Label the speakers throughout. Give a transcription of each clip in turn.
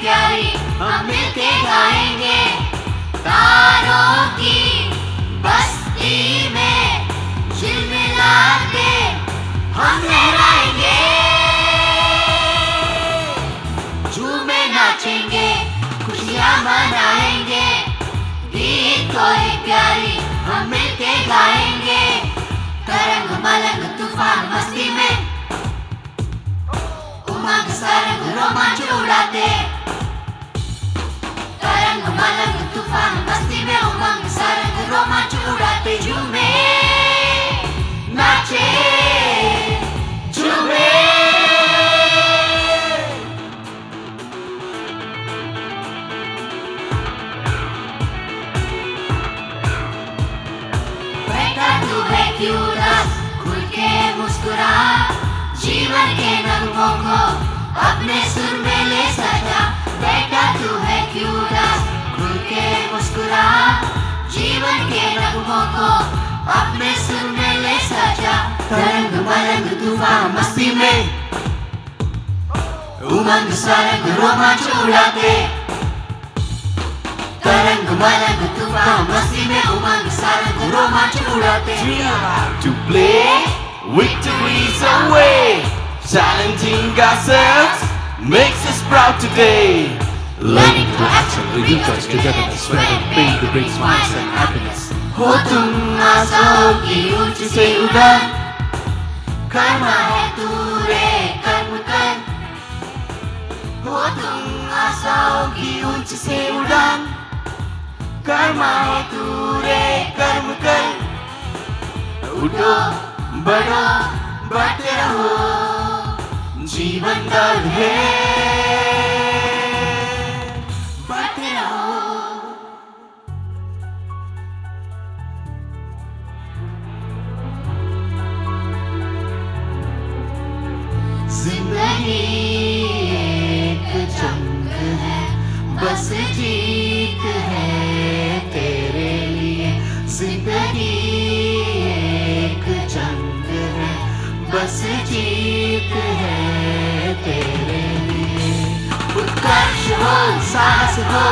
Speaker 1: प्यारी हम मिलके गाएंगे, तारों की बस्ती में झिलमिला के हम लहराएंगे, झूमे नाचेंगे, खुशियाँ मनाएंगे, गीत कोई प्यारी हम मिलके गाएंगे, तरंग मलंग तूफान मस्ती में उमंग सारंग रोमांच उड़ाते, तरंग मलंग तूफान मस्ती में उमंग सारंग रोमांच उड़ाते, झूमे नाचे झूमे। बैठा तू है क्यों उदास, खुल के मुस्कुरा, जीवन के नगमों को अपने सुर में ले सजा, बैठा तू है क्यों उदास, खुल के मुस्कुरा, जीवन के नगमों को अपने सुर में ले सजा, तरंग मलंग तूफान मस्ती में उमंग सारंग रोमांच उड़ाते, तरंग मलंग तूफान मस्ती में उमंग सारंग रोमांच उड़ाते।
Speaker 2: We are about to play victories away, challenging ourselves makes us proud today.
Speaker 1: Learning through action,
Speaker 2: we rejoice togetherness, spreading pain to bring smiles and happiness.
Speaker 1: हो तुम आशाओं की ऊंची से उड़ान, करना है तू रे कर्म कर, हो तुम आशाओं की ऊंची से उड़ान, करना है तू रे कर्म कर,
Speaker 2: उठो
Speaker 1: बढ़ो बढ़ते रहो, जीवन दर्द है बढ़ते रहो। जिंदगी एक जंग है, बस जीत है तेरे लिए, जिंदगी एक जंग है, बस जीत है तेरे लिए, उत्कर्ष हो साहस हो,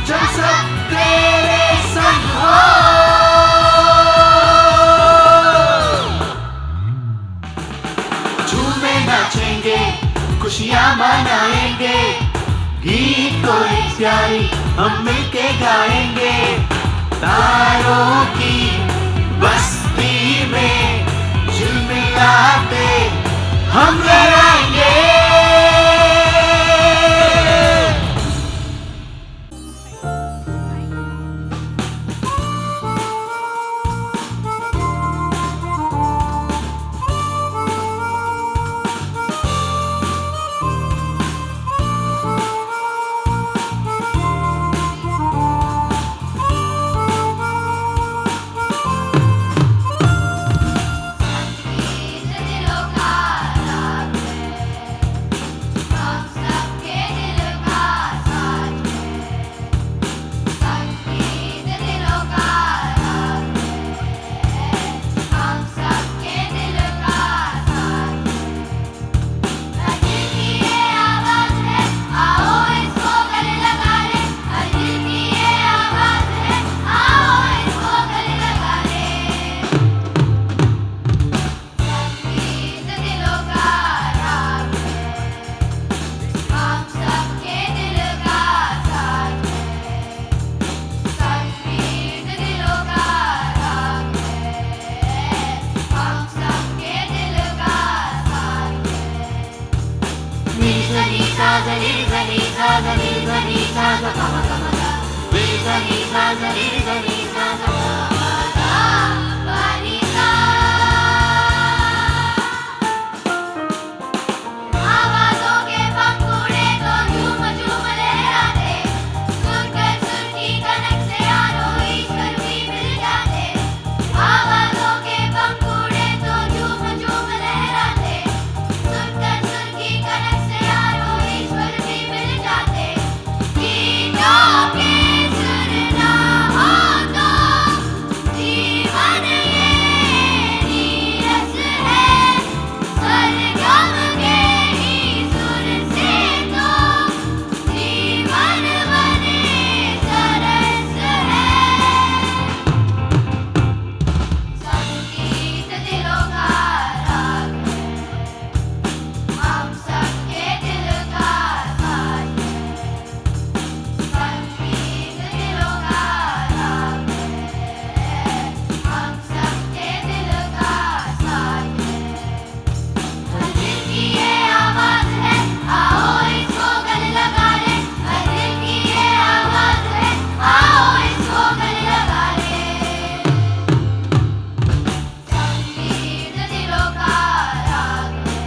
Speaker 1: जो सब तेरे संग हो, झूमे नाचेंगे, खुशियाँ मनाएंगे, गीत कोई प्यारी हम मिलके गाएंगे, तारों की बस्ती में झिलमिलाते हम लहराएंगे। sa ni sa sa pa ma ga ma ga. Re sa ni sa sa re sa ni sa sa pa ma ga pa ni sa. आवाज़ों के पंखुड़े तो झूम झूम लहराते, सुनकर सुर की कनक से यारों ईश्वर भी मिल जाते। आवाज़ों के पंखुड़े तो झूम झूम लहराते, सुनकर सुर की कनक से यारों ईश्वर भी मिल जाते। गीतों के सुर ना हो तो जीवन ये नीरस है, सरगम के ही सुर से तो जीवन बने सरस है। संगीत दिलों का राग है, हम सबके दिल का साज है। संगीत दिलों का राग है, हम सबके दिल का साज है। हर दिल की ये आवाज़ है, आओ इसको गले लगा ले। हर दिल की ये आवाज़ है, आओ इसको गले लगा ले। संगीत दिलों का राग है,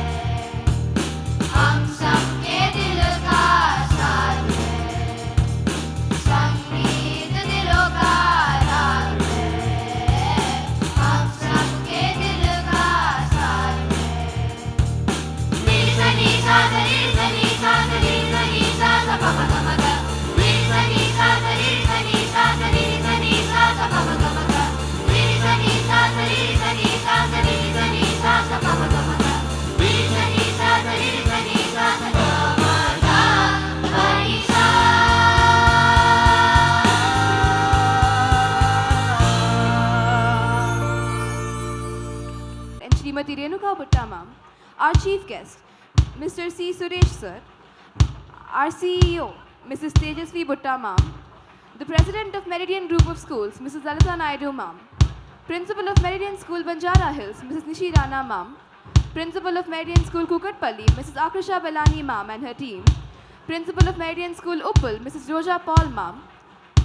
Speaker 1: हम सबके दिल का साज है। संगीत दिलों का राग है, हम सबके दिल का साज है। रे सा ni sa sa re sa ni sa sa re sa ni sa sa pa ma ga ma ga. Re sa ni sa sa re sa ni sa sa re sa ni sa sa pa ma ga ma ga. Re sa ni sa sa re sa ni sa sa re sa ni sa sa pa ma ga ma ga. Re sa ni sa sa re sa ni sa sa pa ma ga pa ni sa.
Speaker 3: And Srimati Renuka Bhutta ma'am, our chief guest, Mr. C. Suresh sir, our CEO, Mrs. Tejasvi Bhutta ma'am, the president of Meridian Group of Schools, Mrs. Lalita Naidu ma'am, principal of Meridian School Banjara Hills, Mrs. Nishi Rana ma'am, principal of Meridian School Kukatpalli, Mrs. Akrisha Belani ma'am and her team, principal of Meridian School Uppal, Mrs. Roja Paul ma'am,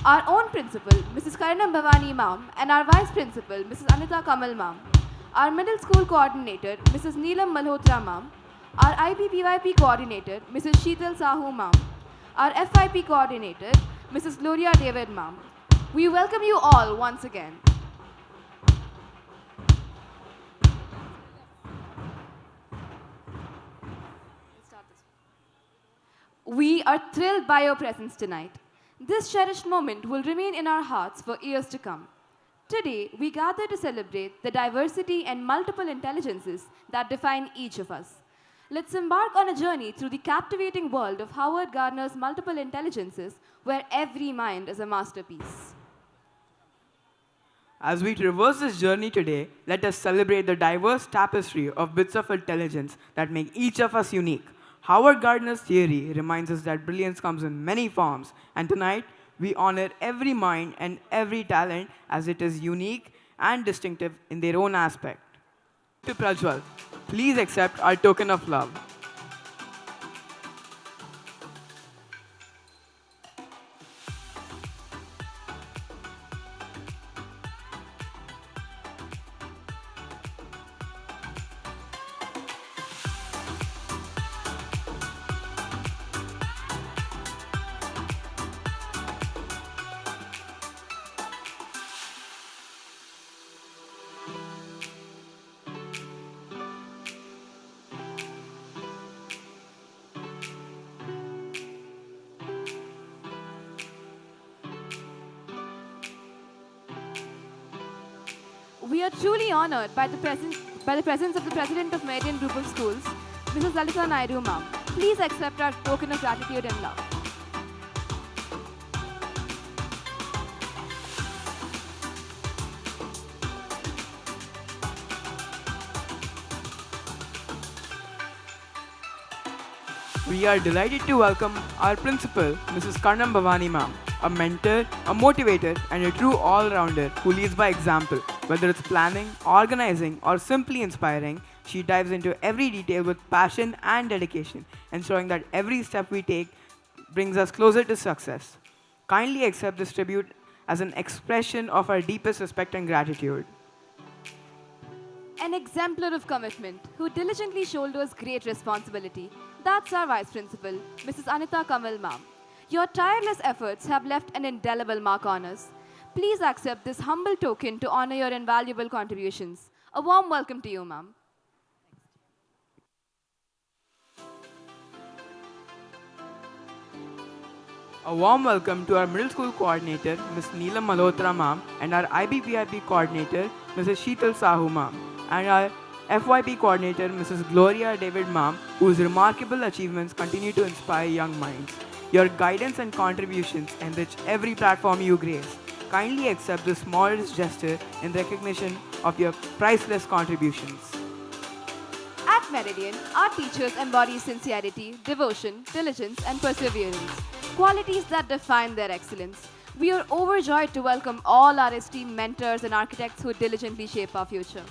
Speaker 3: our own principal, Mrs. Karanam Bhavani ma'am, and our vice principal, Mrs. Anita Kamal ma'am, our middle school coordinator, Mrs. Neelam Malhotra ma'am, our IPPYP coordinator, Mrs. Sheetal Sahu ma'am, our FIP coordinator, Mrs. Gloria David ma'am. We welcome you all once again. We are thrilled by your presence tonight. This cherished moment will remain in our hearts for years to come. Today, we gather to celebrate the diversity and multiple intelligences that define each of us. Let's embark on a journey through the captivating world of Howard Gardner's multiple intelligences, where every mind is a masterpiece.
Speaker 4: As we traverse this journey today, let us celebrate the diverse tapestry of bits of intelligence that make each of us unique. Howard Gardner's theory reminds us that brilliance comes in many forms, and tonight we honor every mind and every talent as it is unique and distinctive in their own aspect. To PRAJWAL, please accept our token of love.
Speaker 3: We are truly honored by the presence of the President of Meridian Group of Schools, Mrs. Lalita Naidu ma'am. Please accept our token of gratitude and love.
Speaker 4: We are delighted to welcome our principal, Mrs. Karnam Bhavani ma'am, a mentor, a motivator, and a true all-rounder who leads by example. Whether it's planning, organizing, or simply inspiring, she dives into every detail with passion and dedication, ensuring that every step we take brings us closer to success. Kindly accept this tribute as an expression of our deepest respect and gratitude.
Speaker 3: An exemplar of commitment who diligently shoulders great responsibility. That's our Vice Principal, Mrs. Anita Kamal ma'am. Your tireless efforts have left an indelible mark on us. Please accept this humble token to honor your invaluable contributions. A warm welcome to you, ma'am.
Speaker 4: A warm welcome to our middle school coordinator, Ms. Neelam Malhotra ma'am, and our IBVIP coordinator, Mrs. Sheetal Sahu ma'am, and our FYP coordinator, Mrs. Gloria David ma'am, whose remarkable achievements continue to inspire young minds. Your guidance and contributions enrich every platform you grace. Kindly accept this modest gesture in recognition of your priceless contributions.
Speaker 3: At Meridian, our teachers embody sincerity, devotion, diligence, and perseverance, qualities that define their excellence. We are overjoyed to welcome all our esteemed mentors and architects who diligently shape our future.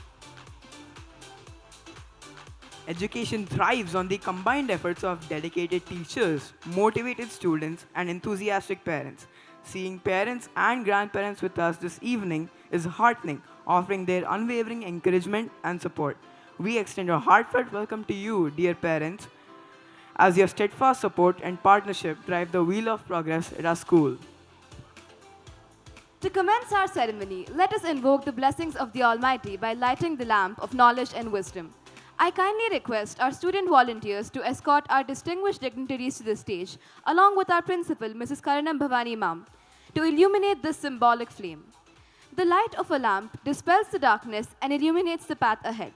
Speaker 4: Education thrives on the combined efforts of dedicated teachers, motivated students, and enthusiastic parents. Seeing parents and grandparents with us this evening is heartening, offering their unwavering encouragement and support. We extend a heartfelt welcome to you, dear parents, as your steadfast support and partnership drive the wheel of progress at our school.
Speaker 3: To commence our ceremony, let us invoke the blessings of the Almighty by lighting the lamp of knowledge and wisdom. I kindly request our student volunteers to escort our distinguished dignitaries to the stage, along with our principal, Mrs. Karanam Bhavani ma'am, to illuminate this symbolic flame. The light of a lamp dispels the darkness and illuminates the path ahead.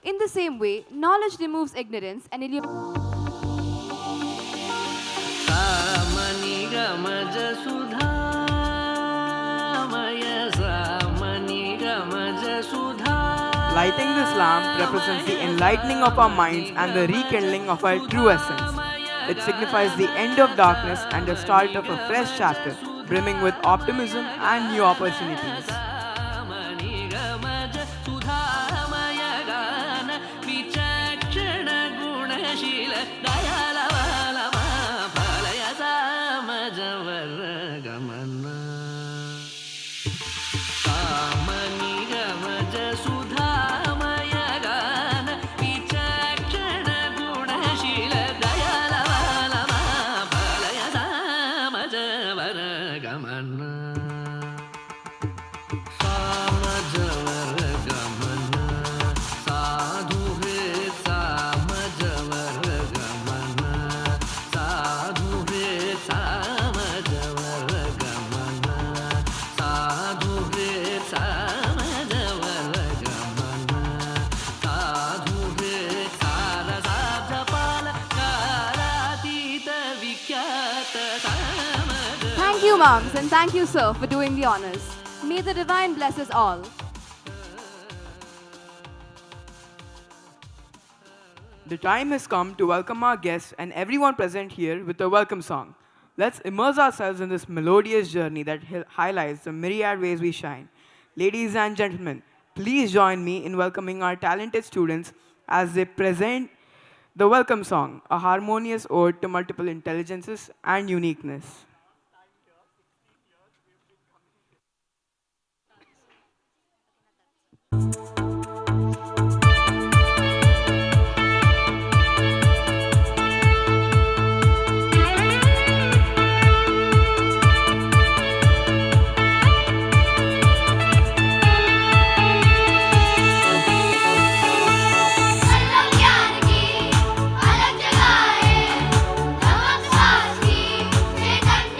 Speaker 3: In the same way, knowledge removes ignorance and illuminates.
Speaker 4: Lighting this lamp represents the enlightening of our minds and the rekindling of our true essence. It signifies the end of darkness and the start of a fresh chapter, brimming with optimism and new opportunities.
Speaker 3: Thank you, moms, and thank you, sir, for doing the honors. May the divine bless us all.
Speaker 4: The time has come to welcome our guests and everyone present here with a welcome song. Let's immerse ourselves in this melodious journey that highlights the myriad ways we shine. Ladies and gentlemen, please join me in welcoming our talented students as they present the welcome song, a harmonious ode to multiple intelligences and uniqueness.
Speaker 1: अलग ज्ञान की अलग जगाए दमक सांस की चेतन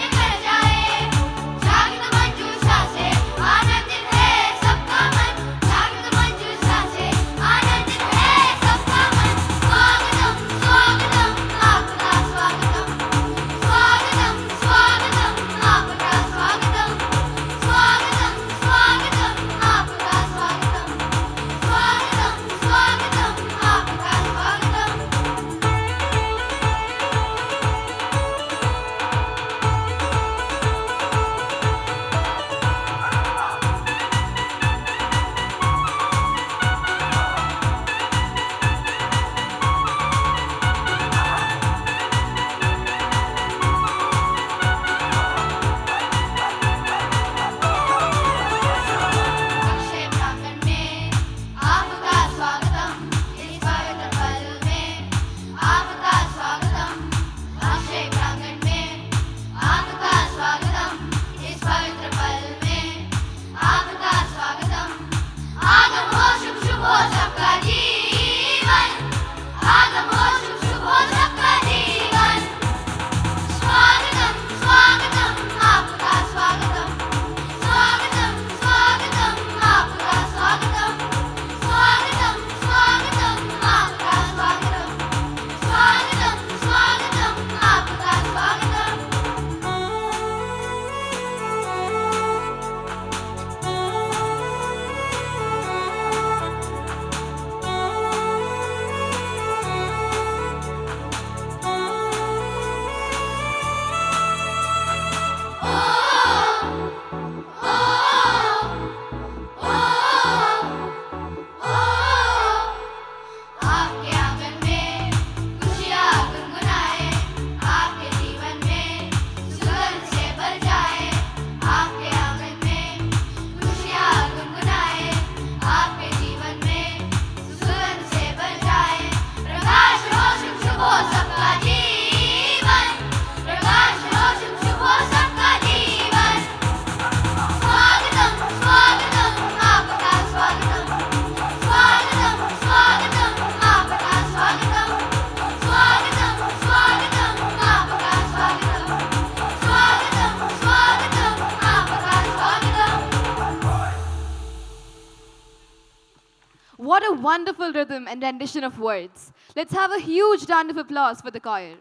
Speaker 3: What a wonderful rhythm and rendition of words. Let's have a huge round of applause for the choir.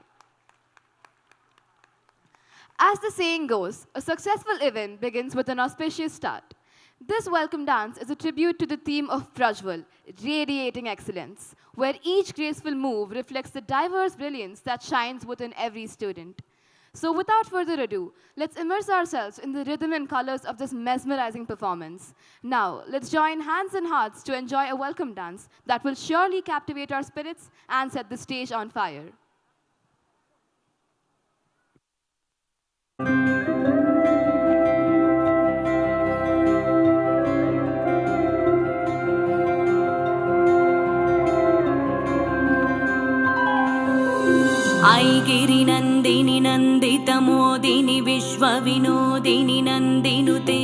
Speaker 3: As the saying goes, a successful event begins with an auspicious start. This welcome dance is a tribute to the theme of PRAJWAL, radiating excellence, where each graceful move reflects the diverse brilliance that shines within every student. So without further ado, let's immerse ourselves in the rhythm and colors of this mesmerizing performance. Now, let's join hands and hearts to enjoy a welcome dance that will surely captivate our spirits and set the stage on fire.
Speaker 1: ऐगिरि नन्दिनि नन्दितमोदिनि विश्वविनोदिनि नन्दिनुते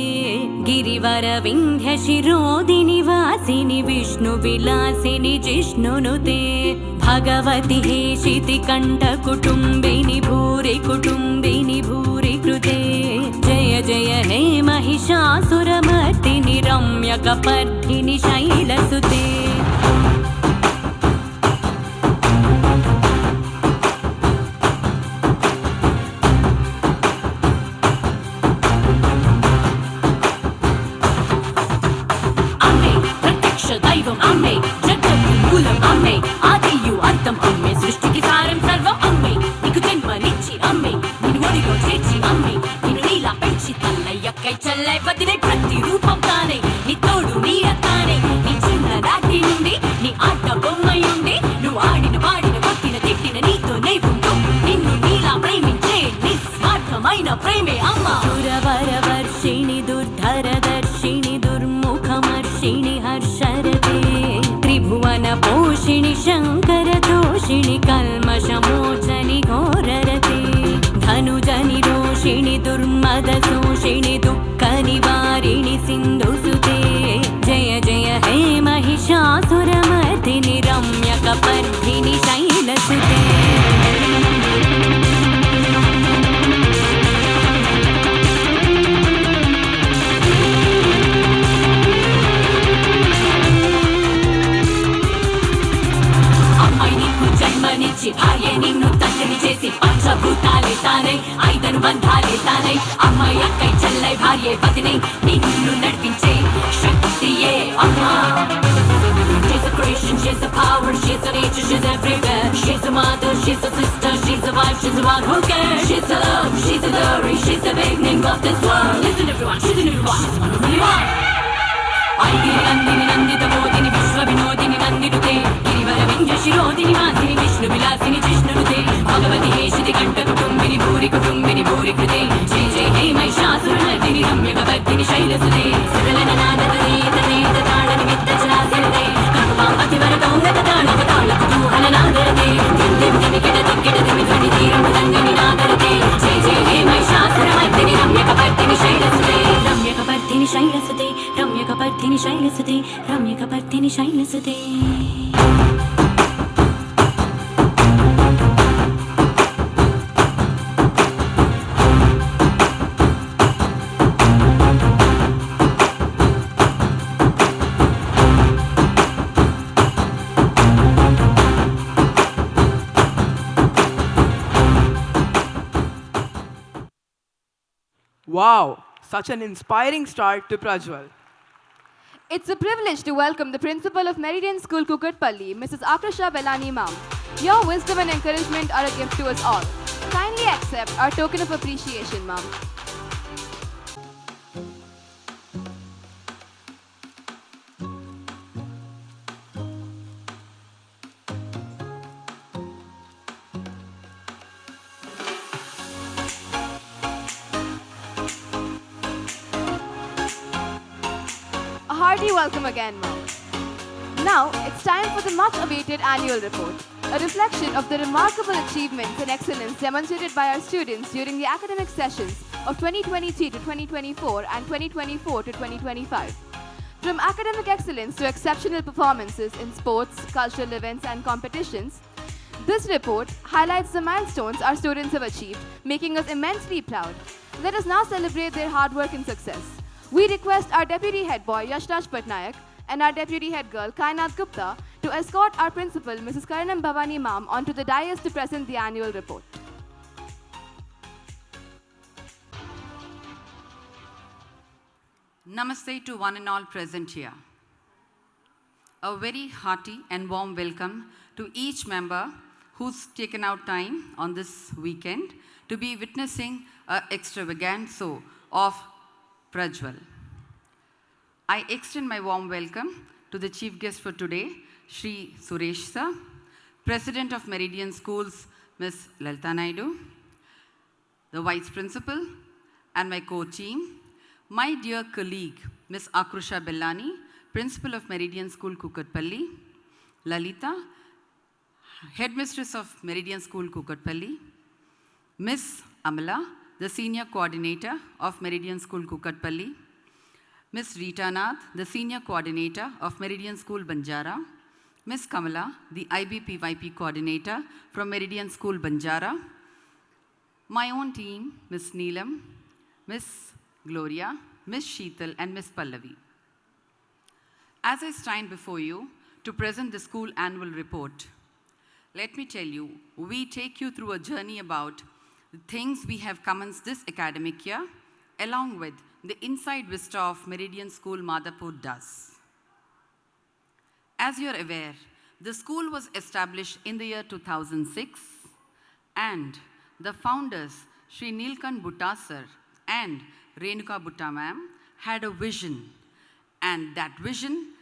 Speaker 1: गिरिवर विन्ध्यशिरोदिनि वासिनि विष्णुविलासिनि जिष्णुनुते भगवति हेशिति कण्ठकुटुम्बिनि भूरि कुटुम्बिनि भूरि कृते जय जय हे महिषासुरमर्दिनि रम्यकपर्दिनि शैलसुते दैवम् अम्मे जगन्मूलम् अम्मे आदियु अर्थम् अम्मे सृष्टिकी सारं सर्वम् अम्मे निकु जन्मनिच्చి अम्मे निन्नु ఒడిలో చేర్చి అమ్మే నిన్ను నీలా పెంచి తల్లయ్యక్కై చెల్లై వదిలే ప్రతి రూపం తానే నీ తోడు నీడ తానే నీ చిన్ననాటి నుండి నీ ఆట బొమ్మయుండి నువ్వు ఆడిన పాడిన కొట్టిన తిట్టిన నీతోనే ఉంటూ నిన్ను నీలా ప్రేమించే నిస్వార్థమైన ప్రేమే అమ్మ సురవరవర్షిణి దుర్ధరదర్శిణి దుర్ముఖమర్షిణి हर्षरते त्रिभुवनपोषिणि शङ्करतोषिणि कल्मषमोचनि घोररते धनुजनिरोषिणि दुर्मदशोषिणि दुःखनिवारिणि सिन्धुसुते जय जय हे महिषासुरमर्दिनि रम्यकपर्दिनि शैलसुते జన్మనిచ్చి భార్య నిన్ను తల్లిని చేసి పంచభూతాలే తానై ఐదను బంధాలే తానై అమ్మాయి అక్కై చెల్లై భార్య పతినై నిన్ను నడిపించే శక్తియే అమ్మా She's a creation, she's a power, she's a nature, she's everywhere. She's a mother, she's a sister, she's a wife, she's the one who cares. She's a love, she's a glory, she's the beginning of this world. Listen everyone, she's in everyone, she's the one who really wants. ऐगिरि नन्दिनि नन्दितमोदिनि विश्वविनोदिनि नन्दिनुते गिरिवर विन्ध्यशिरोदिनि वासिनि विष्णुविलासिनि जिष्णुनुते भगवति हेशिति कण्ठकुटुम्बिनि भूरि कुटुम्बिनि भूरि कृते जय जय हे महिषासुरमर्दिनि रम्यकपर्दिनि शैलसुते सरलननादतनेतनेतताळनिमित्तजलासिरते कण्पाम् अतिवरतौन्नतताळवताळकुतूहलनादरते दिं दिं दिमिकिटदिक्किटदिमि ध्वनितीरं मृदङ्गनिनादरते जय जय हे Mahishasuramardini रम्यकपर्दिनि शैलसुते रम्यकपर्दिनि शैलसुते रम्यकपर्दिनि शैलसुते रम्यकपर्दिनि शैलसुते
Speaker 4: Wow, such an inspiring start to PRAJWAL.
Speaker 3: It's a privilege to welcome the principal of Meridian School, Kukatpalli, Mrs. Akasha Belani Ma'am. Your wisdom and encouragement are a gift to us all. Kindly accept our token of appreciation, Ma'am. A hearty welcome again, Ma'am. Now, it's time for the much-awaited annual report, a reflection of the remarkable achievements and excellence demonstrated by our students during the academic sessions of 2023 to 2024 and 2024 to 2025. From academic excellence to exceptional performances in sports, cultural events, and competitions, this report highlights the milestones our students have achieved, making us immensely proud. Let us now celebrate their hard work and success. We request our Deputy Head Boy Yashraj Patnaik and our Deputy Head Girl, Kainat Gupta, to escort our Principal, Mrs. Karanam Bhavani Ma'am, onto the dais to present the annual report.
Speaker 5: Namaste to one and all present here. A very hearty and warm welcome to each member who's taken out time on this weekend to be witnessing an extravaganza of PRAJWAL. I extend my warm welcome to the chief guest for today, Shri Suresh Sir, President of Meridian Schools, Ms. Lalita Naidu, the Vice Principal and my co-team, my dear colleague, Ms. Akrusha Bellani, Principal of Meridian School, Kukatpalli, Lalita, Headmistress of Meridian School, Kukatpalli, Ms. Amala, the Senior Coordinator of Meridian School, Kukatpalli, Ms. Rita Nath, the Senior Coordinator of Meridian School, Banjara, Ms. Kamala, the IBPYP Coordinator from Meridian School, Banjara, my own team, Ms. Neelam, Ms. Gloria, Ms. Sheetal, and Ms. Pallavi. As I stand before you to present the school annual report, let me tell you, we take you through a journey about the things we have commenced this academic year, along with the inside vista of Meridian School Madhapur does. As you're aware, the school was established in the year 2006, and the founders, Sri Nilkant Bhutta sir and Renuka Bhutta ma'am, had a vision, and that vision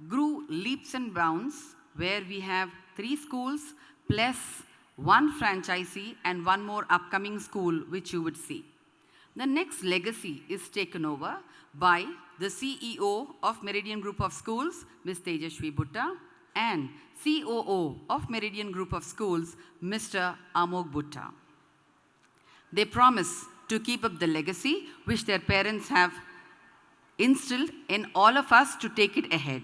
Speaker 5: grew leaps and bounds, where we have 3 schools plus 1 franchisee and 1 more upcoming school, which you would see. The next legacy is taken over by the CEO of Meridian Group of Schools, Ms. Tejasvi Bhutta, and COO of Meridian Group of Schools, Mr. Amog Bhutta. They promise to keep up the legacy which their parents have instilled in all of us to take it ahead.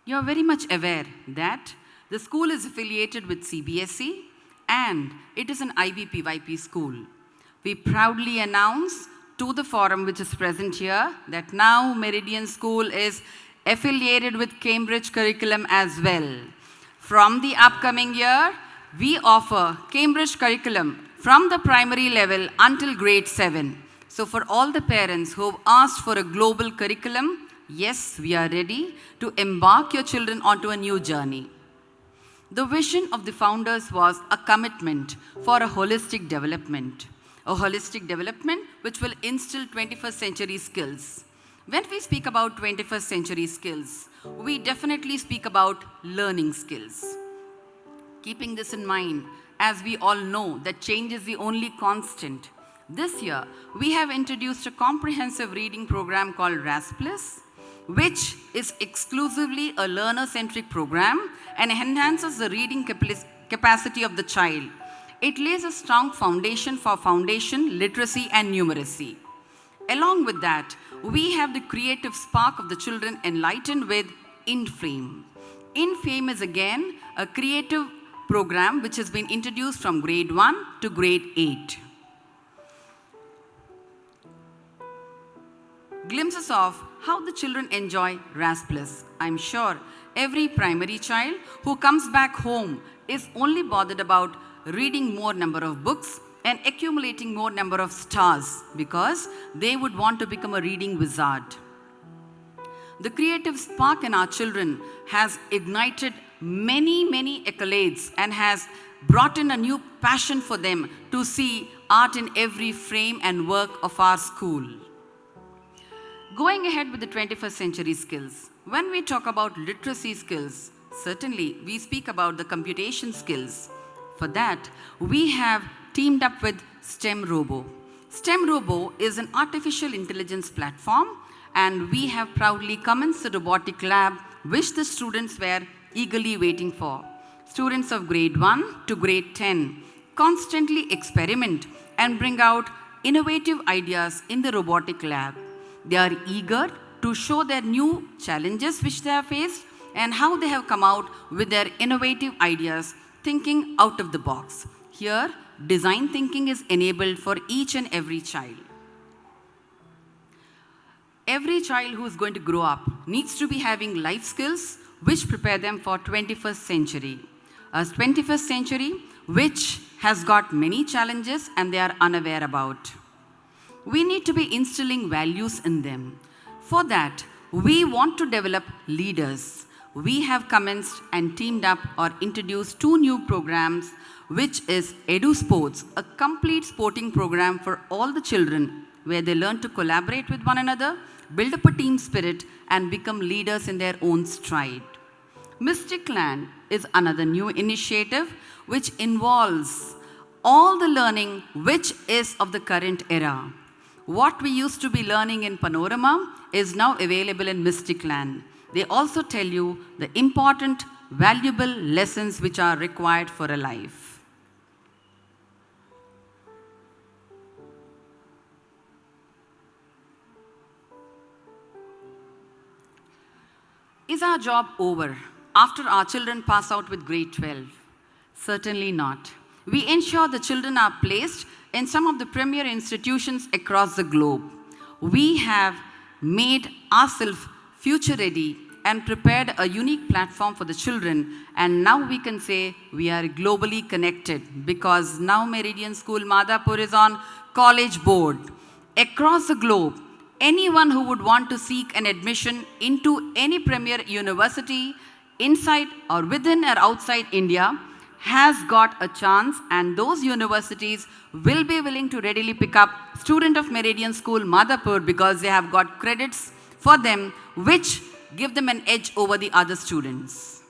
Speaker 5: You are very much aware that the school is affiliated with CBSE and it is an IBPYP school. We proudly announce to the forum which is present here that now Meridian School is affiliated with Cambridge curriculum as well. From the upcoming year, we offer Cambridge curriculum from the primary level until grade 7. So for all the parents who have asked for a global curriculum, yes, we are ready to embark your children onto a new journey. The vision of the founders was a commitment for a holistic development which will instill 21st century skills. When we speak about 21st century skills, we definitely speak about learning skills. Keeping this in mind, as we all know that change is the only constant, this year we have introduced a comprehensive reading program called RAS+, which is exclusively a learner-centric program and enhances the reading capacity of the child. It lays a strong foundation for foundation, literacy, and numeracy. Along with that, we have the creative spark of the children enlightened with InFrame. InFrame is again a creative program which has been introduced from grade 1 to grade 8. Glimpses of how the children enjoy RAS+. I'm sure every primary child who comes back home is only bothered about reading more number of books and accumulating more number of stars because they would want to become a reading wizard. The creative spark in our children has ignited many accolades and has brought in a new passion for them to see art in every frame and work of our school. Going ahead with the 21st century skills, when we talk about literacy skills, certainly we speak about the computation skills. For that, we have teamed up with STEM Robo. STEM Robo is an artificial intelligence platform, and we have proudly commenced the robotic lab which the students were eagerly waiting for. Students of grade 1 to grade 10 constantly experiment and bring out innovative ideas in the robotic lab. They are eager to show their new challenges which they have faced and how they have come out with their innovative ideas, thinking out of the box. Here, design thinking is enabled for each and every child. every child who is going to grow up needs to be having life skills which prepare them for 21st century. A 21st century which has got many challenges and they are unaware about. We need to be instilling values in them. For that, we want to develop leaders. We have commenced and teamed up or introduced 2 new programs, which is Edu Sports, a complete sporting program for all the children, where they learn to collaborate with one another, build up a team spirit, and become leaders in their own stride. Mystic Land is another new initiative which involves all the learning which is of the current era. What we used to be learning in Panorama is now available in Mystic Land. They also tell you the important, valuable lessons which are required for a life. Is our job over after our children pass out with grade 12? Certainly not. We ensure the children are placed in some of the premier institutions across the globe. We have made ourselves future ready and prepared a unique platform for the children, and now we can say we are globally connected because now Meridian School Madhapur is on college board. Across the globe, anyone who would want to seek an admission into any premier university inside or within or outside India has got a chance, and those universities will be willing to readily pick up student of Meridian School Madhapur because they have got credits for them which give them an edge over the other students.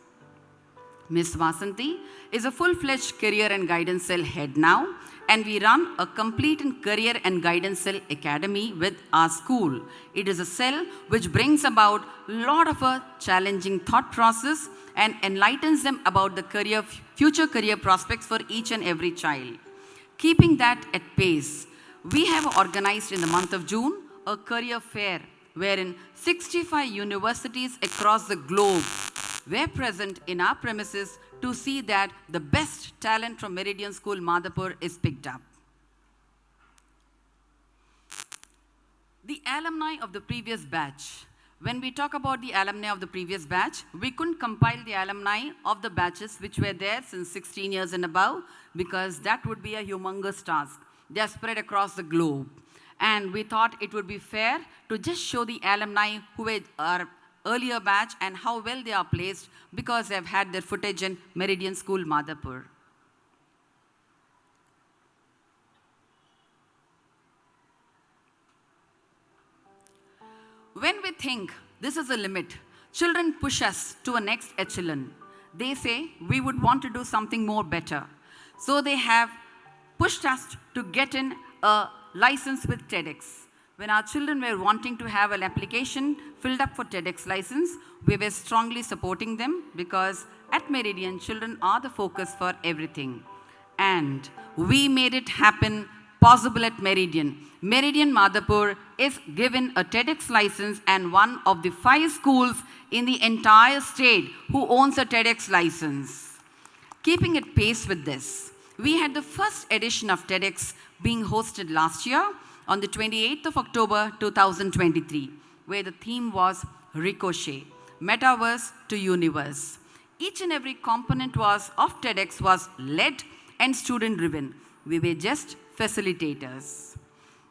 Speaker 5: Ms. Vasanti is a full-fledged career and guidance cell head now, and we run a complete career and guidance cell academy with our school. It is a cell which brings about a lot of a challenging thought process and enlightens them about the future career prospects for each and every child. Keeping that at pace, we have organized in the month of June a career fair wherein 65 universities across the globe were present in our premises to see that the best talent from Meridian School Madhapur is picked up. The alumni of the previous batch. When we talk about the alumni of the previous batch, we couldn't compile the alumni of the batches which were there since 16 years and above because that would be a humongous task. They are spread across the globe. And we thought it would be fair to just show the alumni who were our earlier batch and how well they are placed because they have had their footage in Meridian School Madhapur. When we think this is a limit, children push us to a next echelon. They say we would want to do something more better. So they have pushed us to get in a license with TEDx. When our children were wanting to have an application filled up for TEDx license, we were strongly supporting them because at Meridian, children are the focus for everything. And we made it happen possible at Meridian. Meridian Madhapur is given a TEDx license and one of the 5 schools in the entire state who owns a TEDx license. Keeping it pace with this, we had the first edition of TEDx being hosted last year on the 28th of October 2023, where the theme was Ricochet, Metaverse to Universe. Each and every component of TEDx was led and student-driven. We were just facilitators.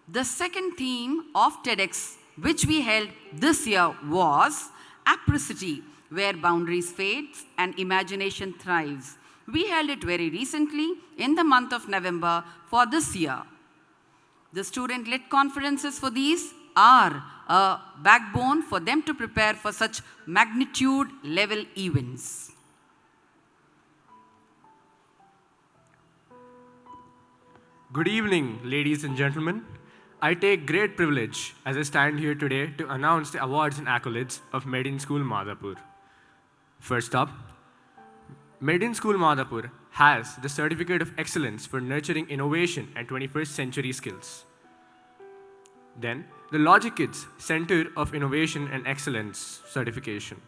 Speaker 5: The second theme of TEDx, which we held this year, was Apricity, where boundaries fade and imagination thrives. We held it very recently in the month of November for this year. The student-led conferences for these are a backbone for them to prepare for such magnitude-level events.
Speaker 6: Good evening, ladies and gentlemen. I take great privilege as I stand here today to announce the awards and accolades of Meridian School Madhapur. First up, Meridian School Madhapur has the Certificate of Excellence for Nurturing Innovation and 21st Century Skills. Then, the Logic Kids Center of Innovation and Excellence certification.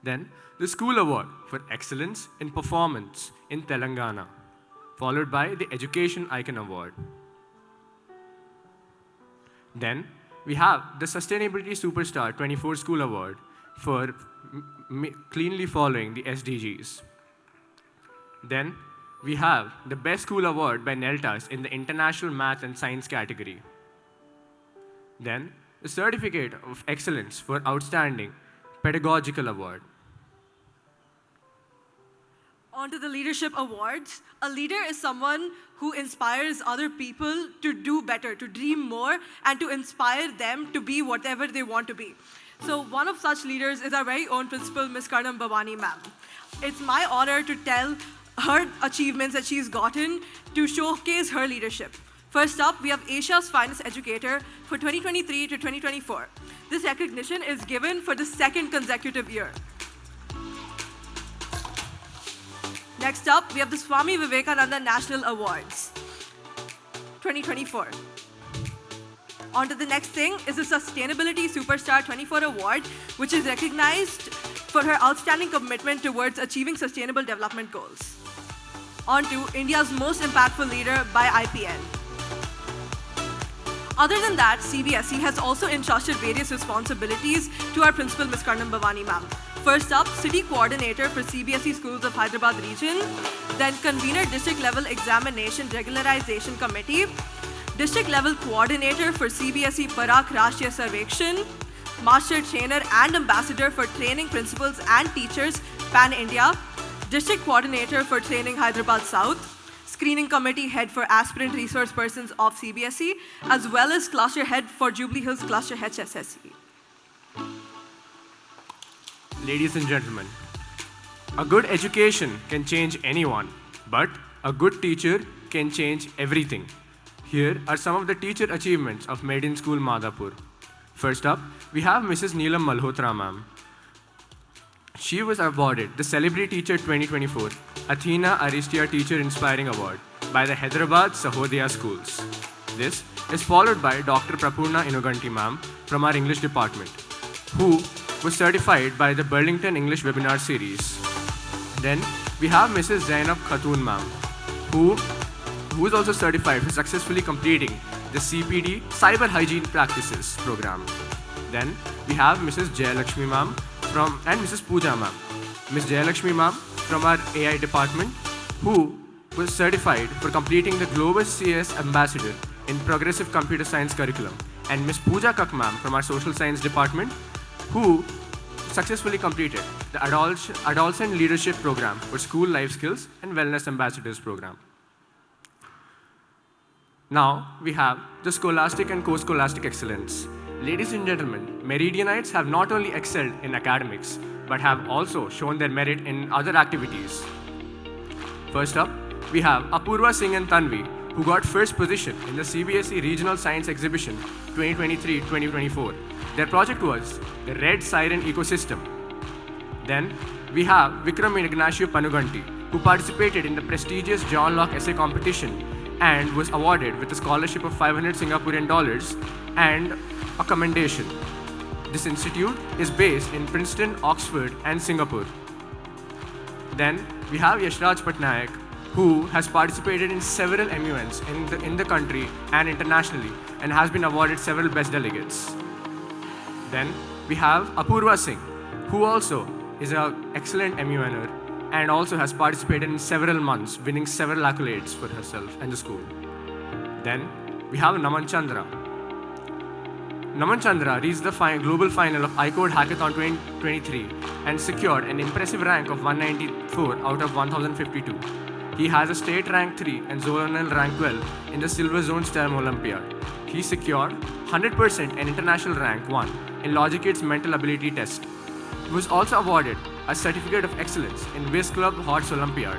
Speaker 6: Then, the School Award for Excellence in Performance in Telangana, followed by the Education Icon Award. Then, we have the Sustainability Superstar 24 School Award for cleanly following the SDGs. Then, we have the Best School Award by NELTAS in the International Math and Science category. Then, the Certificate of Excellence for Outstanding Pedagogical Award.
Speaker 7: On to the Leadership Awards. A leader is someone who inspires other people to do better, to dream more, and to inspire them to be whatever they want to be. So one of such leaders is our very own principal, Ms. Karnam Bhavani ma'am. It's my honor to tell her achievements that she's gotten to showcase her leadership. First up, we have Asia's Finest Educator for 2023 to 2024. This recognition is given for the second consecutive year. Next up, we have the Swami Vivekananda National Awards, 2024. On to the next thing is the Sustainability Superstar 24 Award, which is recognized for her outstanding commitment towards achieving sustainable development goals. On to India's Most Impactful Leader by IPN. Other than that, CBSE has also entrusted various responsibilities to our principal, Ms. Karnam Bhavani ma'am. First up, City Coordinator for CBSE Schools of Hyderabad Region, then Convener District Level Examination Regularization Committee, District Level Coordinator for CBSE Parak Rashtriya Sarvekshan, Master Trainer and Ambassador for Training Principals and Teachers Pan-India, District Coordinator for Training Hyderabad South, Screening Committee Head for Aspirant Resource Persons of CBSE, as well as Cluster Head for Jubilee Hills Cluster HSSE.
Speaker 6: Ladies and gentlemen, a good education can change anyone, but a good teacher can change everything. Here are some of the teacher achievements of Meridian School, Madhapur. First up, we have Mrs. Neelam Malhotra ma'am. She was awarded the Celebrity Teacher 2024 Athena Aristia Teacher Inspiring Award by the Hyderabad Sahodaya Schools. This is followed by Dr. Prapurna Inuganti ma'am from our English department, who was certified by the Burlington English Webinar Series. Then we have Mrs. Zainab Khatoon ma'am, who is also certified for successfully completing the CPD Cyber Hygiene Practices program. Then we have Mrs. Jayalakshmi ma'am and Mrs. Pooja ma'am. Ms. Jayalakshmi ma'am from our AI department, who was certified for completing the Global CS Ambassador in Progressive Computer Science curriculum, and Ms. Pooja Kak ma'am from our Social Science department, who successfully completed the Adolescent Leadership Program for School Life Skills and Wellness Ambassadors Program. Now we have the Scholastic and Co-Scholastic Excellence. Ladies and gentlemen, Meridianites have not only excelled in academics, but have also shown their merit in other activities. First up, we have Apurva Singh and Tanvi, who got first position in the CBSE Regional Science Exhibition 2023-2024. Their project was the Red Siren Ecosystem. Then we have Vikram Ignacio Panuganti, who participated in the prestigious John Locke Essay Competition and was awarded with a scholarship of 500 Singaporean dollars and a commendation. This institute is based in Princeton, Oxford, and Singapore. Then we have Yashraj Patnaik, who has participated in several MUNs in the country and internationally and has been awarded several best delegates. Then we have Apurva Singh, who also is an excellent MUNer and also has participated in several months, winning several accolades for herself and the school. Then we have Naman Chandra. Naman Chandra reached the global final of iCode Hackathon 2023 and secured an impressive rank of 194 out of 1052. He has a state rank 3 and zonal rank 12 in the Silver Zone STEM Olympiad. He secured 100% and international rank 1 in LogicKid's mental ability test. He was also awarded a certificate of excellence in Whiz Club Hots Olympiad.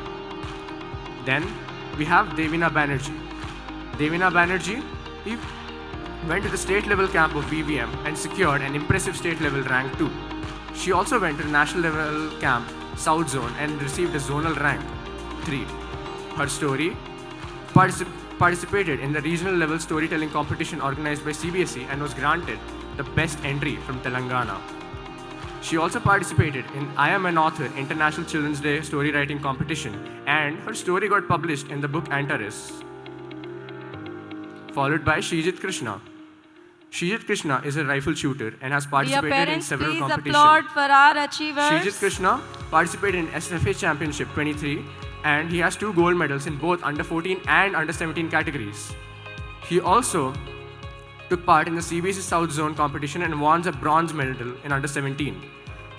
Speaker 6: Then we have Devina Banerjee. Devina Banerjee, he went to the state level camp of VVM and secured an impressive state level rank 2. She also went to the national level camp South Zone and received a zonal rank 3. Her story participated in the regional level storytelling competition organized by CBSE and was granted the best entry from Telangana. She also participated in I Am an Author International Children's Day story writing competition, and her story got published in the book Antares. Followed by Shrijit Krishna. Shijit Krishna is a rifle shooter and has
Speaker 8: Dear
Speaker 6: participated in
Speaker 8: parents,
Speaker 6: several
Speaker 8: please
Speaker 6: competitions.
Speaker 8: applaud for our achievers.
Speaker 6: Shijit Krishna participated in SFA Championship 23 and he has 2 gold medals in both under 14 and under 17 categories. He also took part in the CBSE South Zone competition and won a bronze medal in under 17.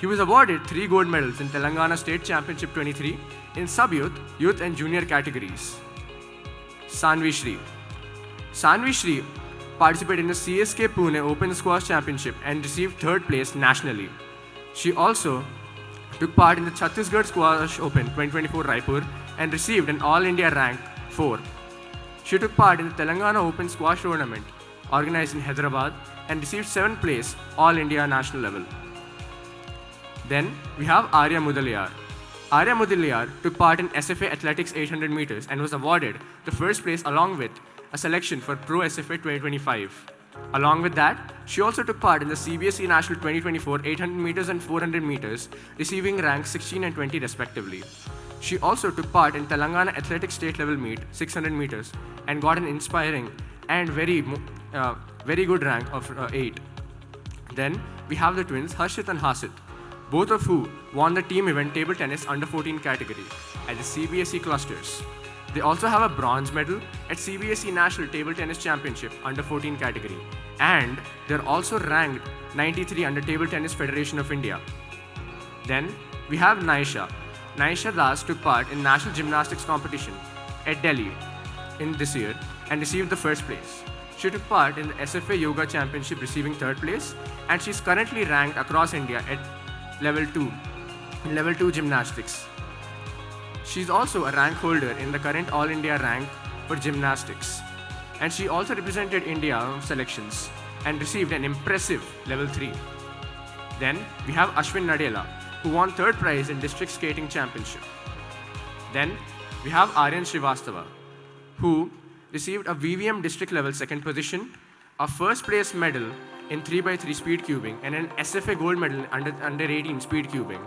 Speaker 6: He was awarded 3 gold medals in Telangana State Championship 23 in sub-youth, youth and junior categories. Sanvi Shri. Sanvi Shri participated in the CSK Pune Open Squash Championship and received 3rd place nationally. She also took part in the Chhattisgarh Squash Open 2024 Raipur and received an All India rank 4. She took part in the Telangana Open Squash Tournament organized in Hyderabad and received 7th place All India national level. Then we have Arya Mudaliyar. Arya Mudaliyar took part in SFA Athletics 800 meters and was awarded the 1st place along with a selection for Pro SFA 2025. Along with that, she also took part in the CBSE National 2024 800 meters and 400 meters, receiving ranks 16 and 20 respectively. She also took part in Telangana Athletics State Level Meet 600 meters and got an inspiring and very good rank of 8. Then we have the twins Harshit and Hasit, both of who won the team event table tennis under 14 category at the CBSE clusters. They also have a bronze medal at CBSE National Table Tennis Championship under 14 category, and they're also ranked 93 under Table Tennis Federation of India. Then we have Naisha. Naisha Das took part in National Gymnastics competition at Delhi in this year and received the 1st place. She took part in the SFA Yoga Championship receiving 3rd place, and she's currently ranked across India at level 2 in level 2 gymnastics. She's also a rank holder in the current All India rank for gymnastics, and she also represented India selections and received an impressive level 3. Then we have Ashwin Nadella, who won 3rd prize in district skating championship. Then we have Aryan Srivastava, who received a VVM district level 2nd position, a 1st place medal in 3x3 speed cubing and an SFA gold medal in under 18 speed cubing.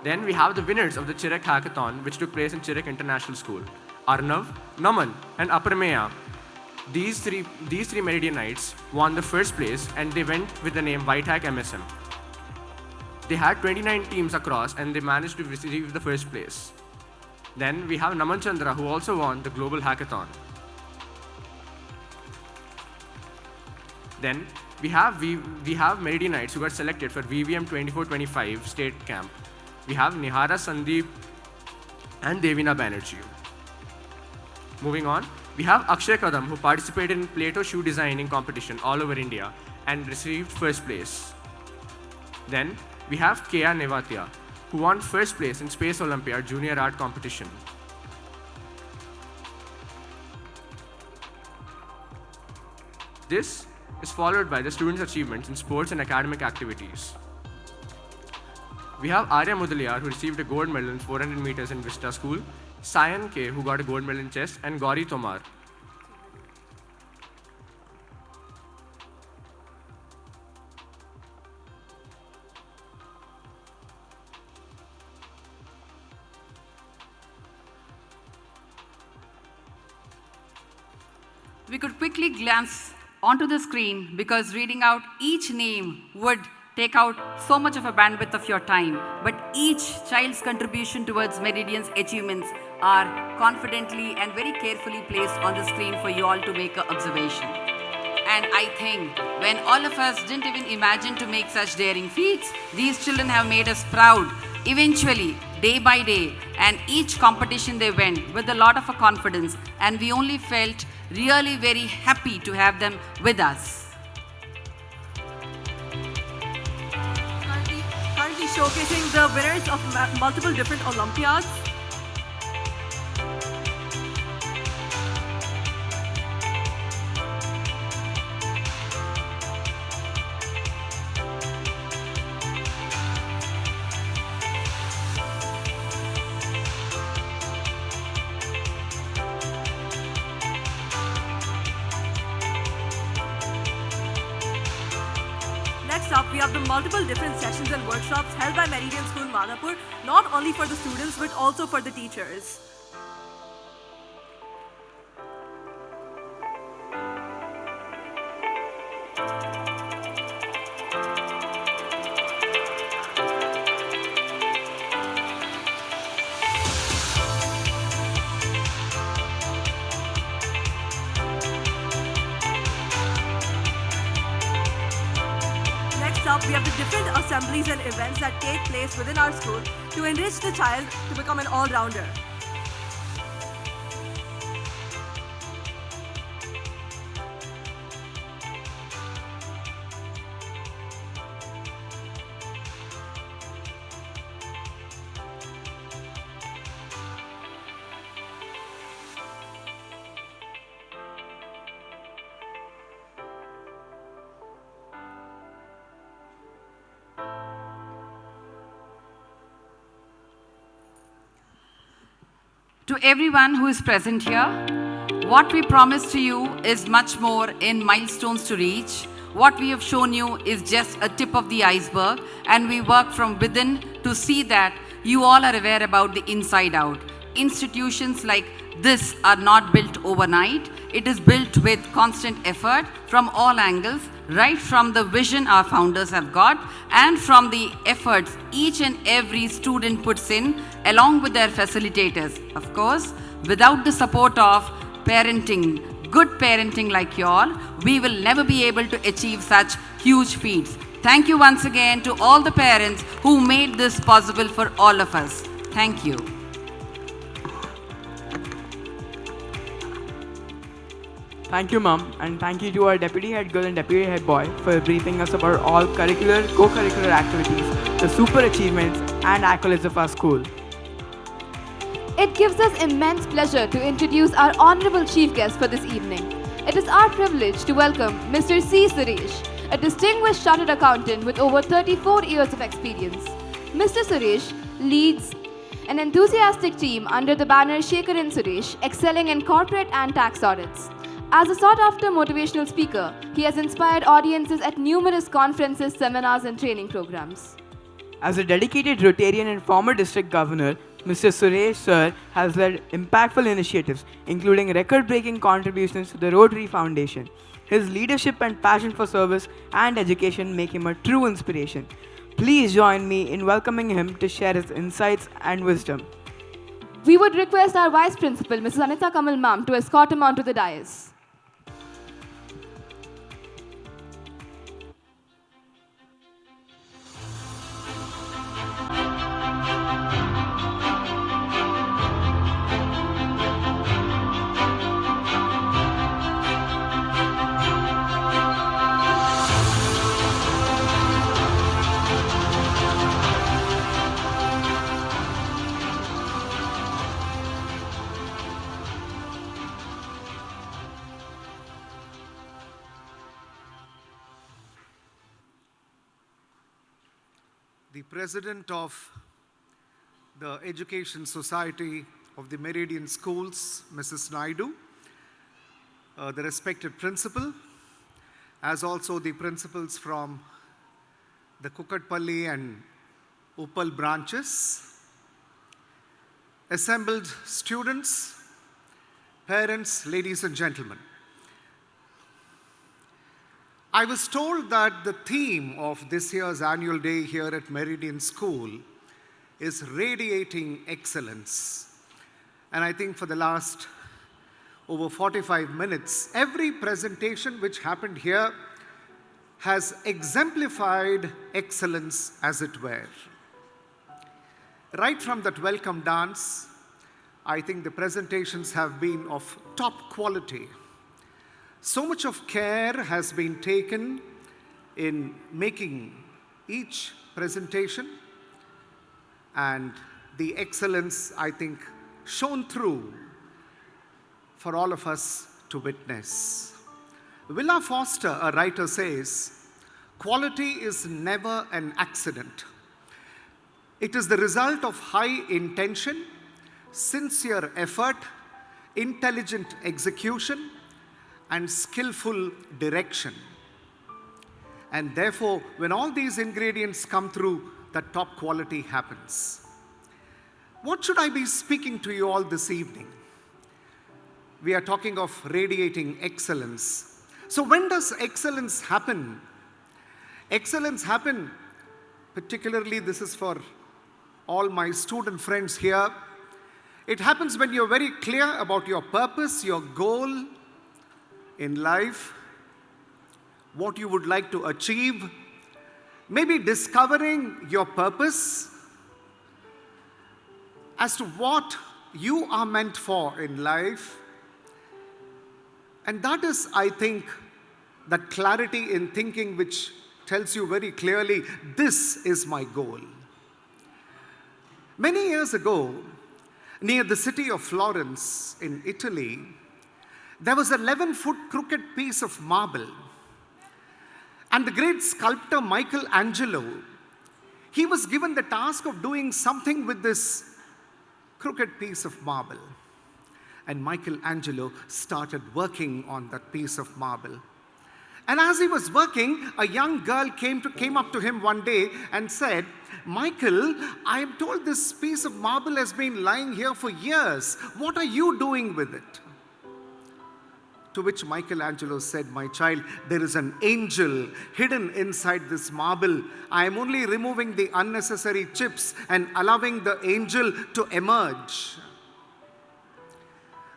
Speaker 6: Then we have the winners of the Chirek Hackathon, which took place in Chirek International School: Arnav, Naman and Aparmeya. These three Meridianites won the 1st place and they went with the name Whitehack MSM. They had 29 teams across and they managed to receive the 1st place. Then we have Naman Chandra, who also won the Global Hackathon. Then we have Meridianites who got selected for VVM 24-25 state camp. We have Nihara Sandeep and Devina Banerjee. Moving on, we have Akshay Kadam, who participated in Plato shoe designing competition all over India and received 1st place. Then we have Kea Nevatia, who won 1st place in Space Olympiad Junior Art Competition. This is followed by the students' achievements in sports and academic activities. We have Arya Mudaliyar, who received a gold medal in 400 meters in Vista School, Sayan K, who got a gold medal in chess, and Gauri Tomar.
Speaker 5: We could quickly glance onto the screen because reading out each name would take out so much of a bandwidth of your time, but each child's contribution towards Meridian's achievements are confidently and very carefully placed on the screen for you all to make an observation. And I think when all of us didn't even imagine to make such daring feats, these children have made us proud eventually, day by day, and each competition they went with a lot of a confidence, and we only felt really very happy to have them with us.
Speaker 7: Currently showcasing the winners of multiple different Olympiads. Next up, we have the multiple different sessions and workshops held by Meridian School, Madhapur, not only for the students, but also for the teachers. up, we have the different assemblies and events that take place within our school to enrich the child to become an all-rounder.
Speaker 5: To everyone who is present here, what we promise to you is much more in milestones to reach. What we have shown you is just a tip of the iceberg, and we work from within to see that you all are aware about the inside out. Institutions like this are not built overnight. It is built with constant effort from all angles, right from the vision our founders have got and from the efforts each and every student puts in along with their facilitators. Of course, without the support of parenting, good parenting like y'all, we will never be able to achieve such huge feats. Thank you once again to all the parents who made this possible for all of us. Thank you.
Speaker 4: Thank you, Mum, and thank you to our Deputy Head Girl and Deputy Head Boy for briefing us about all curricular, co-curricular activities, the super achievements and accolades of our school.
Speaker 3: It gives us immense pleasure to introduce our honorable chief guest for this evening. It is our privilege to welcome Mr. C. Suresh, a distinguished chartered accountant with over 34 years of experience. Mr. Suresh leads an enthusiastic team under the banner Shekhar and Suresh, excelling in corporate and tax audits. As a sought-after motivational speaker, he has inspired audiences at numerous conferences, seminars, and training programs.
Speaker 4: As a dedicated Rotarian and former district governor, Mr. Suresh Sir has led impactful initiatives, including record-breaking contributions to the Rotary Foundation. His leadership and passion for service and education make him a true inspiration. Please join me in welcoming him to share his insights and wisdom.
Speaker 3: We would request our Vice Principal, Mrs. Anita Kamal Ma'am, to escort him onto the dais.
Speaker 8: The President of the Education Society of the Meridian Schools, Mrs. Naidu, the respected principal, as also the principals from the Kukatpalli and Uppal branches, assembled students, parents, ladies and gentlemen. I was told that the theme of this year's annual day here at Meridian School is radiating excellence. And I think for the last over 45 minutes, every presentation which happened here has exemplified excellence as it were. Right from that welcome dance, I think the presentations have been of top quality. So much of care has been taken in making each presentation, and the excellence, I think, shone through for all of us to witness. Willa Foster, a writer, says, "Quality is never an accident. It is the result of high intention, sincere effort, intelligent execution, and skillful direction. And therefore, when all these ingredients come through, the top quality happens." What should I be speaking to you all this evening? We are talking of radiating excellence. So when does excellence happen? Excellence happen, particularly this is for all my student friends here. It happens when you're very clear about your purpose, your goal in life, what you would like to achieve, maybe discovering your purpose as to what you are meant for in life. And that is, I think, that clarity in thinking which tells you very clearly, this is my goal. Many years ago, near the city of Florence in Italy, there was an 11-foot crooked piece of marble. And the great sculptor Michelangelo, he was given the task of doing something with this crooked piece of marble. And Michelangelo started working on that piece of marble. And as he was working, a young girl came up to him one day and said, Michael, I am told this piece of marble has been lying here for years. What are you doing with it? To which Michelangelo said, my child, there is an angel hidden inside this marble. I am only removing the unnecessary chips and allowing the angel to emerge.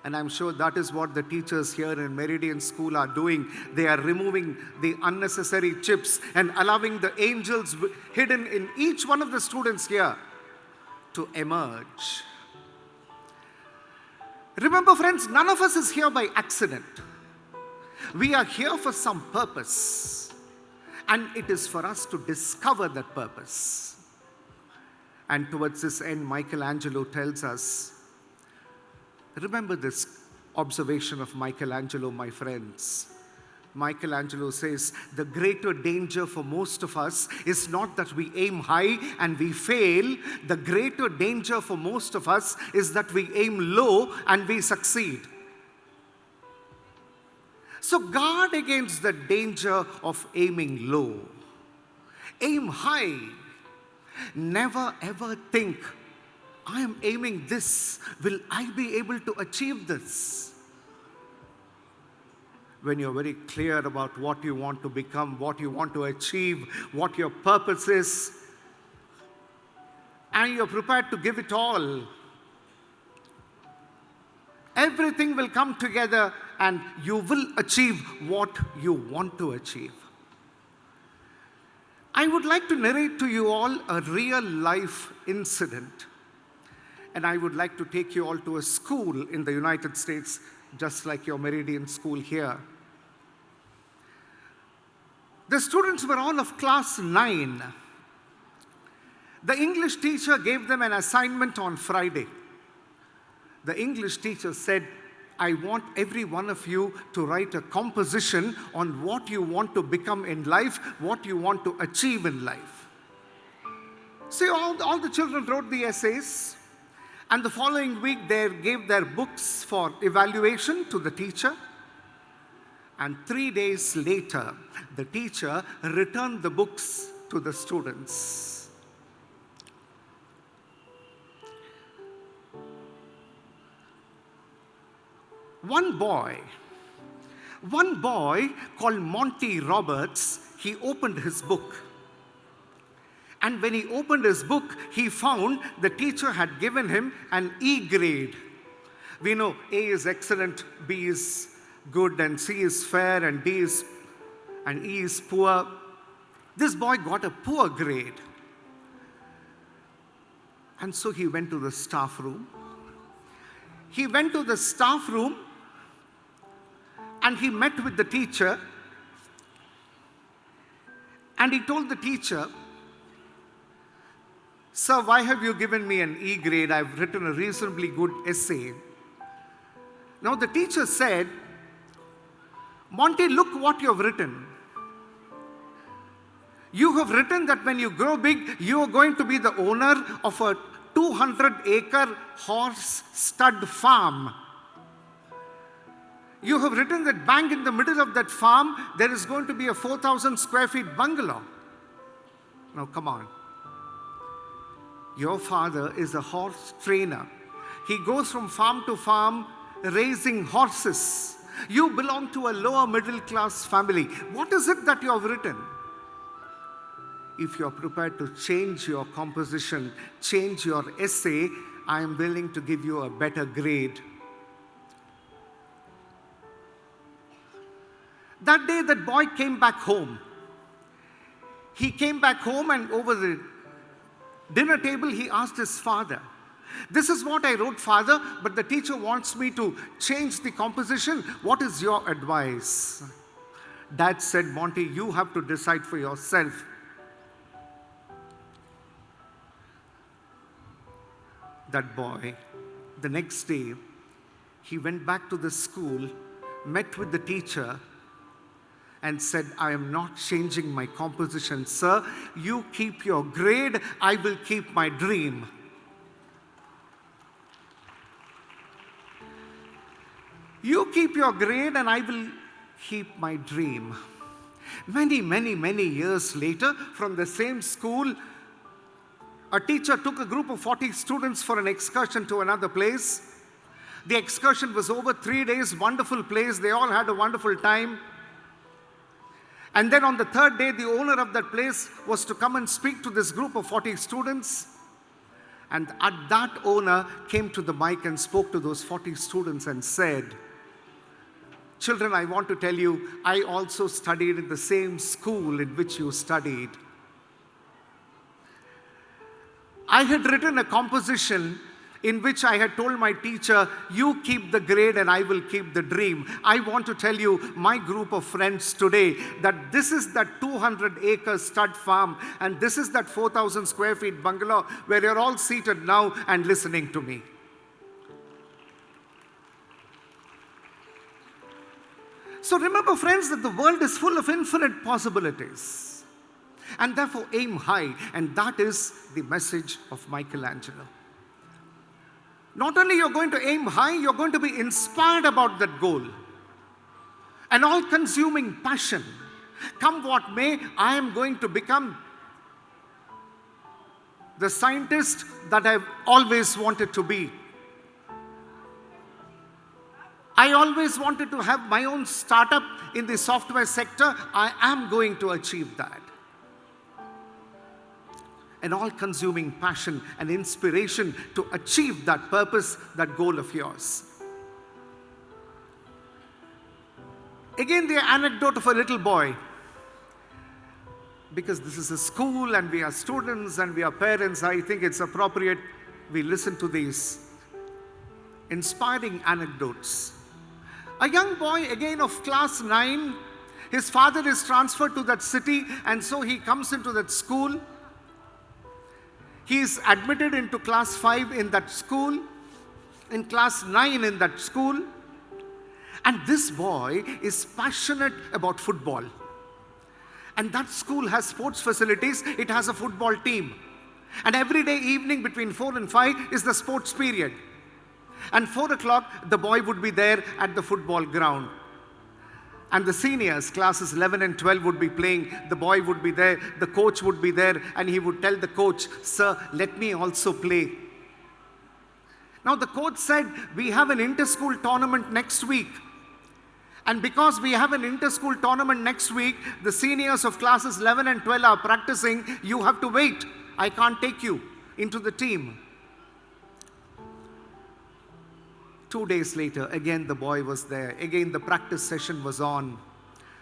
Speaker 8: And I'm sure that is what the teachers here in Meridian School are doing. They are removing the unnecessary chips and allowing the angels hidden in each one of the students here to emerge. Remember, friends, none of us is here by accident. We are here for some purpose. And it is for us to discover that purpose. And towards this end, Michelangelo tells us, remember this observation of Michelangelo, my friends. Michelangelo says, the greater danger for most of us is not that we aim high and we fail. The greater danger for most of us is that we aim low and we succeed. So guard against the danger of aiming low. Aim high. Never ever think, I am aiming this. Will I be able to achieve this? When you're very clear about what you want to become, what you want to achieve, what your purpose is, and you're prepared to give it all, everything will come together and you will achieve what you want to achieve. I would like to narrate to you all a real life incident. And I would like to take you all to a school in the United States, just like your Meridian School here. The students were all of class 9. The English teacher gave them an assignment on Friday. The English teacher said, I want every one of you to write a composition on what you want to become in life, what you want to achieve in life. So all the children wrote the essays. And the following week, they gave their books for evaluation to the teacher. And 3 days later, the teacher returned the books to the students. One boy called Monty Roberts, he opened his book. And when he opened his book, he found the teacher had given him an E grade. We know A is excellent, B is good, and C is fair, and E is poor. This boy got a poor grade. And so he went to the staff room. And he met with the teacher. And he told the teacher, Sir, why have you given me an E grade? I've written a reasonably good essay. Now the teacher said, Monty, look what you have written. You have written that when you grow big, you are going to be the owner of a 200-acre horse stud farm. You have written that bang in the middle of that farm, there is going to be a 4,000 square feet bungalow. Now come on. Your father is a horse trainer. He goes from farm to farm raising horses. You belong to a lower middle class family. What is it that you have written? If you are prepared to change your composition, change your essay, I am willing to give you a better grade. That day, that boy came back home. he came back home and over the dinner table, he asked his father, "This is what I wrote, father, but the teacher wants me to change the composition. What is your advice?" Dad said, "Monty, you have to decide for yourself." That boy, the next day, he went back to the school, met with the teacher, and said, "I am not changing my composition, sir. You keep your grade, I will keep my dream." You keep your grade and I will keep my dream. Many years later, from the same school, a teacher took a group of 40 students for an excursion to another place. The excursion was over 3 days, wonderful place. They all had a wonderful time. And then on the third day, the owner of that place was to come and speak to this group of 40 students. And that owner came to the mic and spoke to those 40 students and said, "Children, I want to tell you, I also studied in the same school in which you studied. I had written a composition in which I had told my teacher, you keep the grade and I will keep the dream. I want to tell you, my group of friends today, that this is that 200-acre stud farm and this is that 4,000 square feet bungalow where you're all seated now and listening to me." So remember, friends, that the world is full of infinite possibilities. And therefore aim high, and that is the message of Michelangelo. Not only you're going to aim high, you're going to be inspired about that goal. An all-consuming passion. Come what may, I am going to become the scientist that I've always wanted to be. I always wanted to have my own startup in the software sector. I am going to achieve that. An all-consuming passion and inspiration to achieve that purpose, that goal of yours. Again, the anecdote of a little boy. Because this is a school and we are students and we are parents, I think it's appropriate we listen to these inspiring anecdotes. A young boy, again of class 9, his father is transferred to that city, and so he comes into that school. He is admitted into class 5 in that school, in class 9 in that school. And this boy is passionate about football. And that school has sports facilities. It has a football team. And every day evening between 4 and 5 is the sports period. And 4 o'clock, the boy would be there at the football ground. And the seniors, classes 11 and 12 would be playing. The boy would be there. The coach would be there. And he would tell the coach, "Sir, let me also play." Now the coach said, "We have an inter-school tournament next week. And because we have an inter-school tournament next week, the seniors of classes 11 and 12 are practicing. You have to wait. I can't take you into the team." 2 days later, again the boy was there. Again the practice session was on.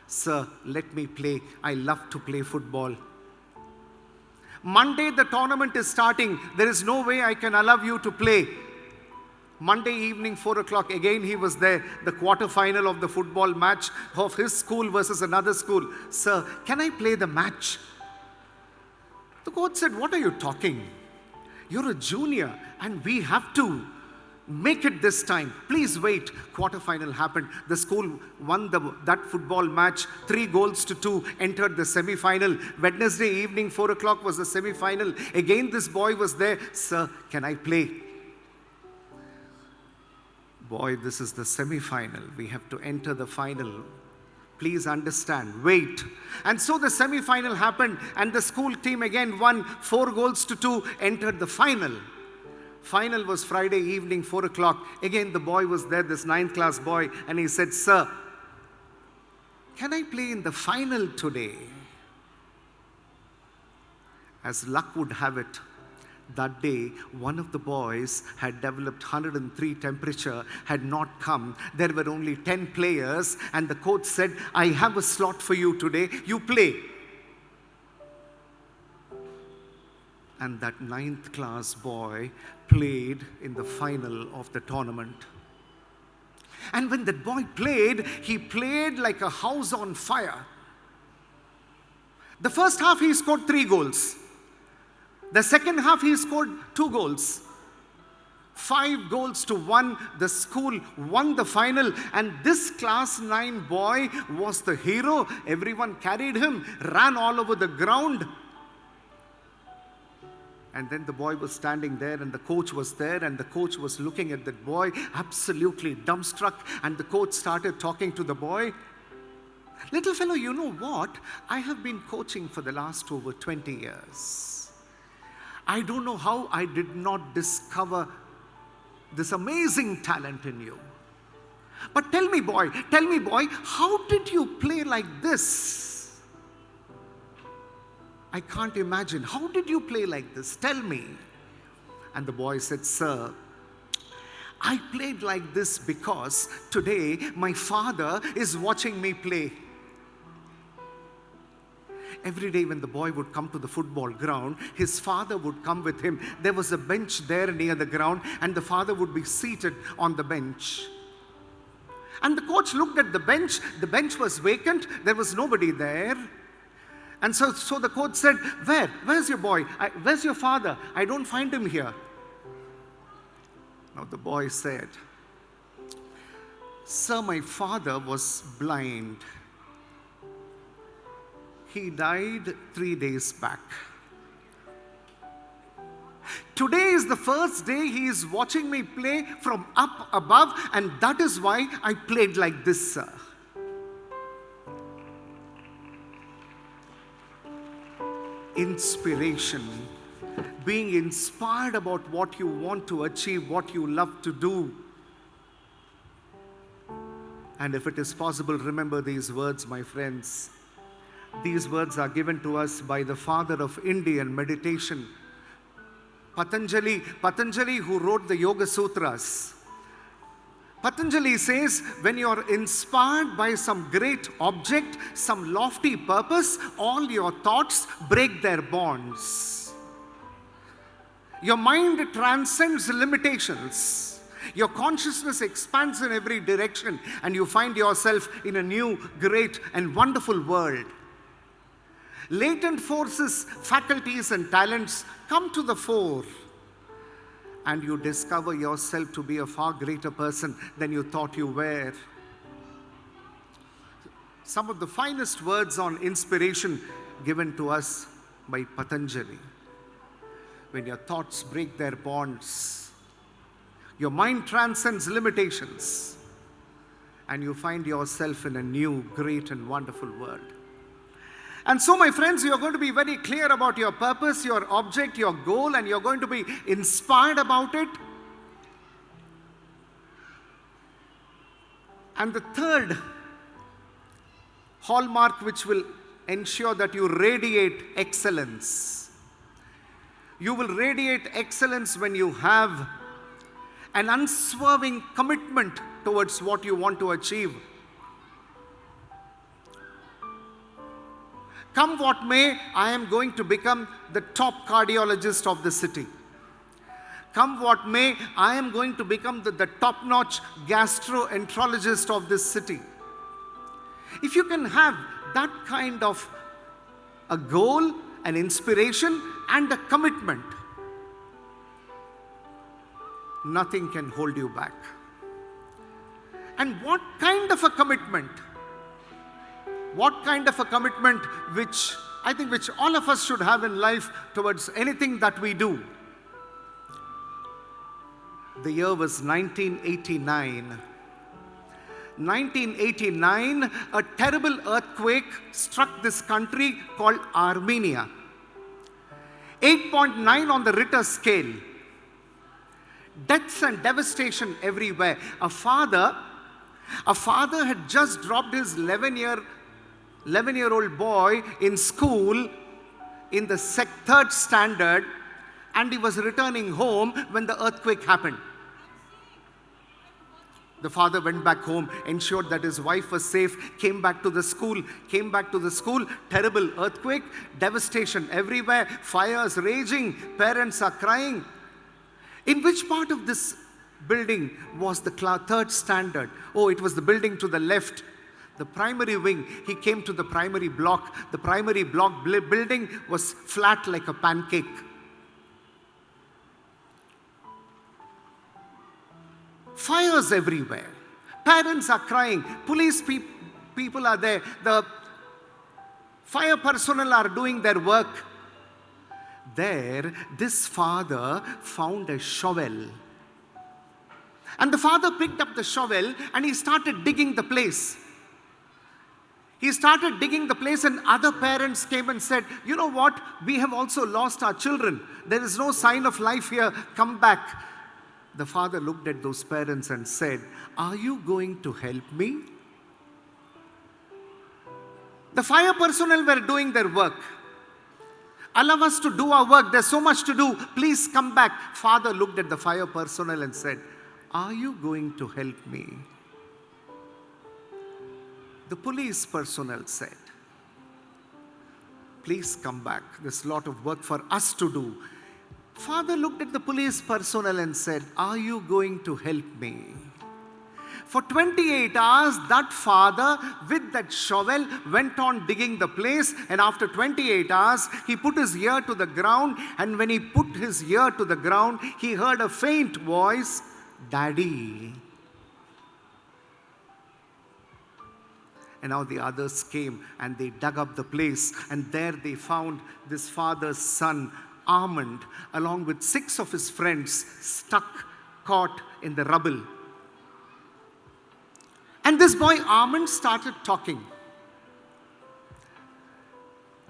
Speaker 8: "Sir, let me play. I love to play football." Monday the tournament is starting. "There is no way I can allow you to play." Monday evening, 4 o'clock, again he was there. The quarter-final of the football match of his school versus another school. "Sir, can I play the match?" The coach said, "What are you talking? You're a junior and we have to make it this time. Please wait." Quarter-final happened. The school won that football match 3-2, entered the semi-final. Wednesday evening, 4 o'clock was the semi-final. Again this boy was there. "Sir, can I play?" "Boy, this is the semi-final. We have to enter the final. Please understand, wait." And so the semi-final happened and the school team again won 4-2, entered the final. Final was Friday evening, 4 o'clock. Again the boy was there, this 9th class boy, and he said, "Sir, can I play in the final today?" As luck would have it, that day, one of the boys had developed 103 temperature, had not come. There were only 10 players, and the coach said, "I have a slot for you today. You play." And that 9th class boy played in the final of the tournament. And when that boy played, he played like a house on fire. The first half he scored 3 goals. The second half he scored 2 goals. 5 goals to 1. The school won the final, and this class 9 boy was the hero. Everyone carried him, ran all over the ground. And then the boy was standing there, and the coach was there, and the coach was looking at that boy, absolutely dumbstruck. And the coach started talking to the boy. Little fellow, you know what? I have been coaching for the last over 20 years. I don't know how I did not discover this amazing talent in you. But tell me, boy, how did you play like this? I can't imagine. How did you play like this? Tell me. And the boy said, sir, I played like this because today my father is watching me play. Every day when the boy would come to the football ground, his father would come with him. There was a bench there near the ground, and the father would be seated on the bench. And the coach looked at the bench. The bench was vacant. There was nobody there. And so the coach said, where's your boy? Where's your father? I don't find him here. Now the boy said, sir, my father was blind. He died 3 days back. Today is the first day he is watching me play from up above, and that is why I played like this, sir. Inspiration, being inspired about what you want to achieve, what you love to do. And if it is possible, remember these words, my friends. These words are given to us by the father of Indian meditation, Patanjali, who wrote the Yoga Sutras. Patanjali says, when you are inspired by some great object, some lofty purpose, all your thoughts break their bonds. Your mind transcends limitations. Your consciousness expands in every direction, and you find yourself in a new, great, and wonderful world. Latent forces, faculties, and talents come to the fore, and you discover yourself to be a far greater person than you thought you were. Some of the finest words on inspiration given to us by Patanjali. When your thoughts break their bonds, your mind transcends limitations, and you find yourself in a new, great, and wonderful world. And so, my friends, you're going to be very clear about your purpose, your object, your goal, and you're going to be inspired about it. And the third hallmark which will ensure that you radiate excellence. You will radiate excellence when you have an unswerving commitment towards what you want to achieve. Come what may, I am going to become the top cardiologist of the city. Come what may, I am going to become the top-notch gastroenterologist of this city. If you can have that kind of a goal, an inspiration, and a commitment, nothing can hold you back. And what kind of a commitment? What kind of a commitment which all of us should have in life towards anything that we do? The year was 1989. 1989, a terrible earthquake struck this country called Armenia. 8.9 on the Richter scale. Deaths and devastation everywhere. A father had just dropped his 11-year-old boy in school in the third standard, and he was returning home when the earthquake happened. The father went back home, ensured that his wife was safe, came back to the school, terrible earthquake, devastation everywhere, fires raging, parents are crying. In which part of this building was the third standard? Oh, it was the building to the left, the primary wing. He came to the primary block. The primary block building was flat like a pancake. Fires everywhere. Parents are crying. Police people are there. The fire personnel are doing their work. There, this father found a shovel. And the father picked up the shovel and he started digging the place. He started digging the place, and other parents came and said, "You know what? We have also lost our children. There is no sign of life here. Come back." The father looked at those parents and said, "Are you going to help me?" The fire personnel were doing their work. "Allow us to do our work. There's so much to do. Please come back." Father looked at the fire personnel and said, "Are you going to help me?" The police personnel said, "Please come back. There's a lot of work for us to do." Father looked at the police personnel and said, "Are you going to help me?" For 28 hours, that father with that shovel went on digging the place, and after 28 hours, he put his ear to the ground, and when he put his ear to the ground, he heard a faint voice, "Daddy." And now the others came and they dug up the place, and there they found this father's son, Armand, along with 6 of his friends, caught in the rubble. And this boy Armand started talking.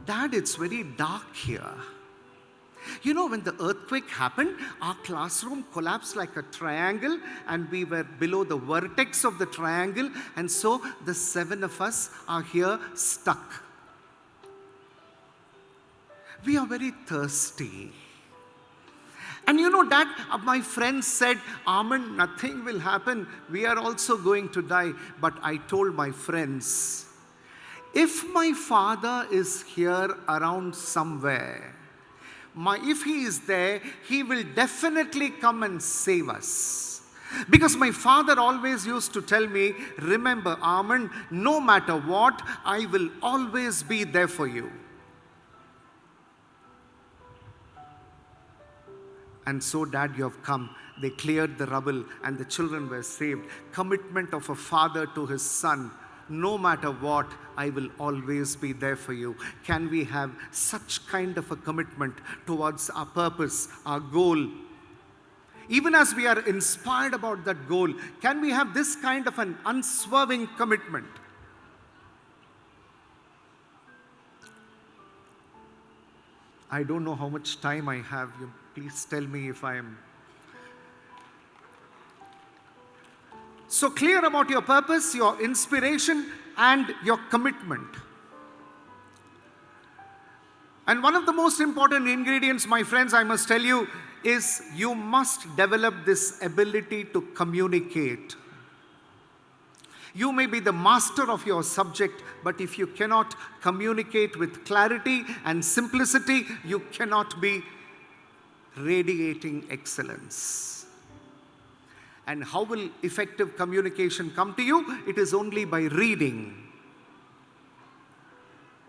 Speaker 8: "Dad, it's very dark here. You know, when the earthquake happened, our classroom collapsed like a triangle, and we were below the vertex of the triangle, and so the 7 of us are here stuck. We are very thirsty. And you know, Dad, my friends said, 'Armand, nothing will happen. We are also going to die.' But I told my friends, if my father is here around somewhere, if he is there, he will definitely come and save us. Because my father always used to tell me, 'Remember, Armand, no matter what, I will always be there for you.' And so, Dad, you have come." They cleared the rubble and the children were saved. Commitment of a father to his son. "No matter what, I will always be there for you." Can we have such kind of a commitment towards our purpose, our goal? Even as we are inspired about that goal, can we have this kind of an unswerving commitment? I don't know how much time I have. You please tell me if I am. So clear about your purpose, your inspiration, and your commitment. And one of the most important ingredients, my friends, I must tell you, is you must develop this ability to communicate. You may be the master of your subject, but if you cannot communicate with clarity and simplicity, you cannot be radiating excellence. And how will effective communication come to you? It is only by reading.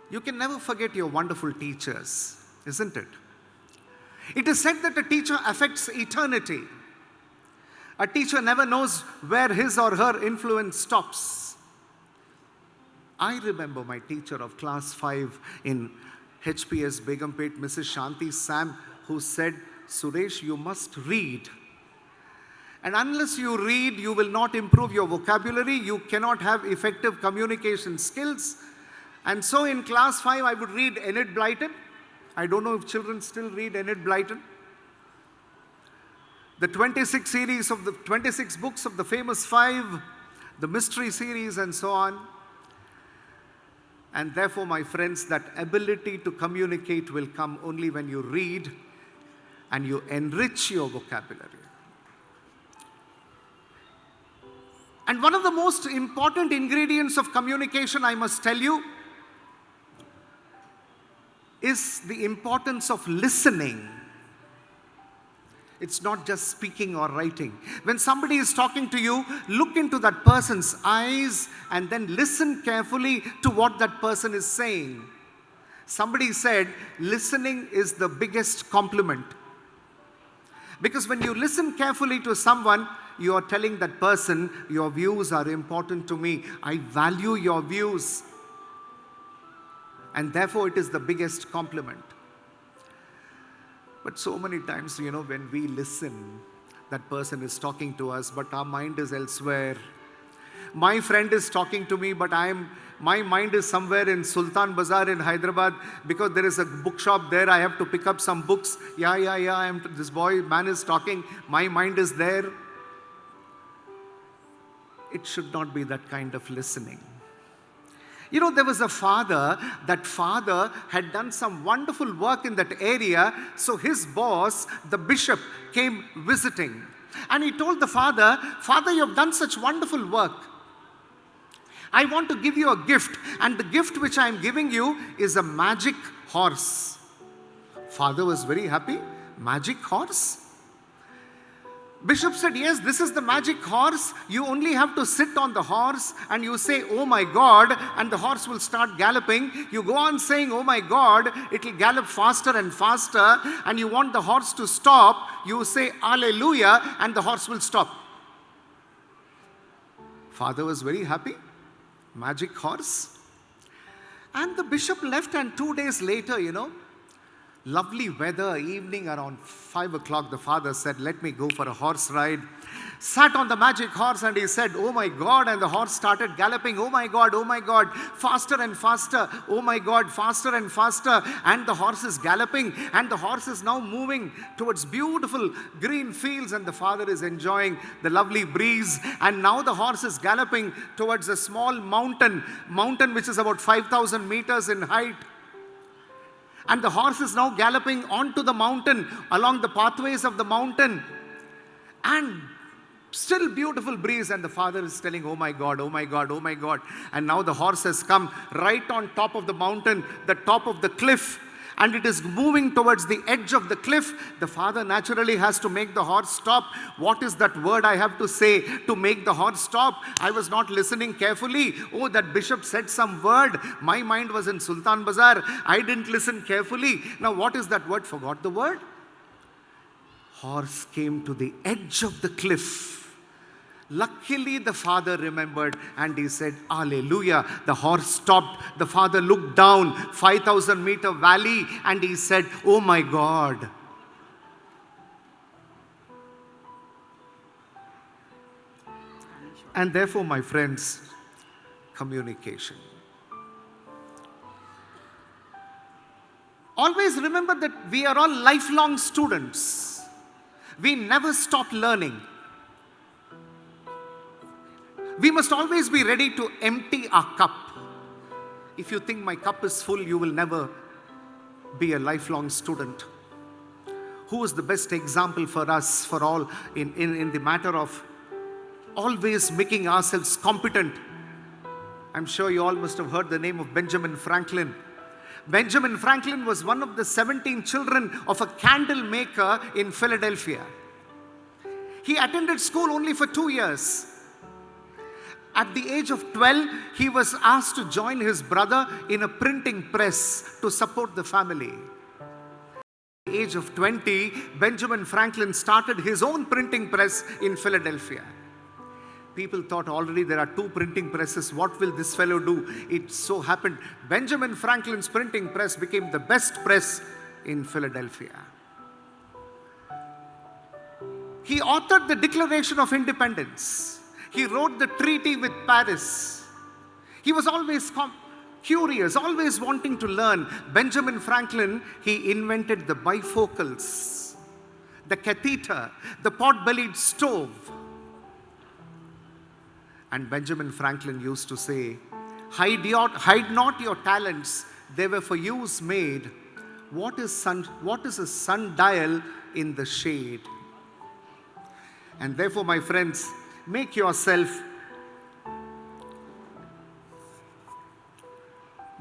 Speaker 8: You can never forget your wonderful teachers, isn't it? It is said that a teacher affects eternity. A teacher never knows where his or her influence stops. I remember my teacher of class 5 in HPS Begumpet, Mrs. Shanti Sam, who said, "Suresh, you must read. And unless you read, you will not improve your vocabulary. You cannot have effective communication skills." And so in class 5, I would read Enid Blyton. I don't know if children still read Enid Blyton. The 26 books of the famous 5, the mystery series, and so on. And therefore, my friends, that ability to communicate will come only when you read and you enrich your vocabulary. And one of the most important ingredients of communication, I must tell you, is the importance of listening. It's not just speaking or writing. When somebody is talking to you, look into that person's eyes and then listen carefully to what that person is saying. Somebody said, listening is the biggest compliment. Because when you listen carefully to someone, you are telling that person, your views are important to me. I value your views. And therefore, it is the biggest compliment. But so many times, when we listen, that person is talking to us, but our mind is elsewhere. My friend is talking to me, but my mind is somewhere in Sultan Bazaar in Hyderabad because there is a bookshop there. I have to pick up some books. This man is talking. My mind is there. It should not be that kind of listening. There was a father. That father had done some wonderful work in that area. So his boss, the bishop, came visiting. And he told the father, Father, you have done such wonderful work. I want to give you a gift. And the gift which I am giving you is a magic horse. Father was very happy. Magic horse? Bishop said, yes, this is the magic horse. You only have to sit on the horse and you say, oh my God, and the horse will start galloping. You go on saying, oh my God, it will gallop faster and faster. And you want the horse to stop. You say, hallelujah, and the horse will stop. Father was very happy. Magic horse. And the bishop left, and 2 days later, lovely weather, evening around 5 o'clock, the father said, let me go for a horse ride. Sat on the magic horse and he said, oh my God, and the horse started galloping. Oh my God, faster and faster. Oh my God, faster and faster. And the horse is galloping and the horse is now moving towards beautiful green fields and the father is enjoying the lovely breeze. And now the horse is galloping towards a small mountain which is about 5,000 meters in height. And the horse is now galloping onto the mountain, along the pathways of the mountain. And still beautiful breeze. And the father is telling, oh my God, oh my God, oh my God. And now the horse has come right on top of the mountain, the top of the cliff. And it is moving towards the edge of the cliff. The father naturally has to make the horse stop. What is that word I have to say to make the horse stop? I was not listening carefully. Oh, that bishop said some word. My mind was in Sultan Bazaar. I didn't listen carefully. Now, what is that word? Forgot the word. Horse came to the edge of the cliff. Luckily, the father remembered and he said, hallelujah. The horse stopped. The father looked down, 5,000 meter valley, and he said, oh my God. And therefore, my friends, communication. Always remember that we are all lifelong students. We never stop learning. We must always be ready to empty our cup. If you think my cup is full, you will never be a lifelong student. Who is the best example for us, for all, in the matter of always making ourselves competent? I'm sure you all must have heard the name of Benjamin Franklin. Benjamin Franklin was one of the 17 children of a candle maker in Philadelphia. He attended school only for 2 years. At the age of 12, he was asked to join his brother in a printing press to support the family. At the age of 20, Benjamin Franklin started his own printing press in Philadelphia. People thought already there are 2 printing presses. What will this fellow do? It so happened, Benjamin Franklin's printing press became the best press in Philadelphia. He authored the Declaration of Independence. He wrote the treaty with Paris. He was always curious, always wanting to learn. Benjamin Franklin, he invented the bifocals, the catheter, the pot-bellied stove. And Benjamin Franklin used to say, hide not your talents, they were for use made. What is a sundial in the shade? And therefore, my friends, make yourself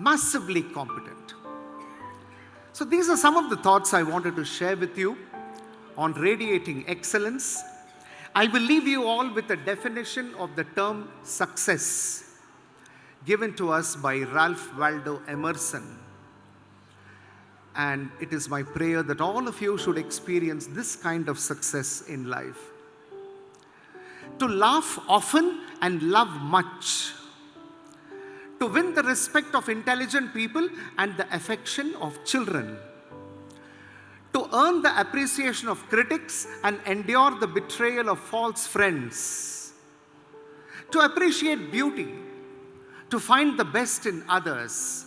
Speaker 8: massively competent. So these are some of the thoughts I wanted to share with you on radiating excellence. I will leave you all with a definition of the term success given to us by Ralph Waldo Emerson. And it is my prayer that all of you should experience this kind of success in life. To laugh often and love much. To win the respect of intelligent people and the affection of children. To earn the appreciation of critics and endure the betrayal of false friends. To appreciate beauty. To find the best in others.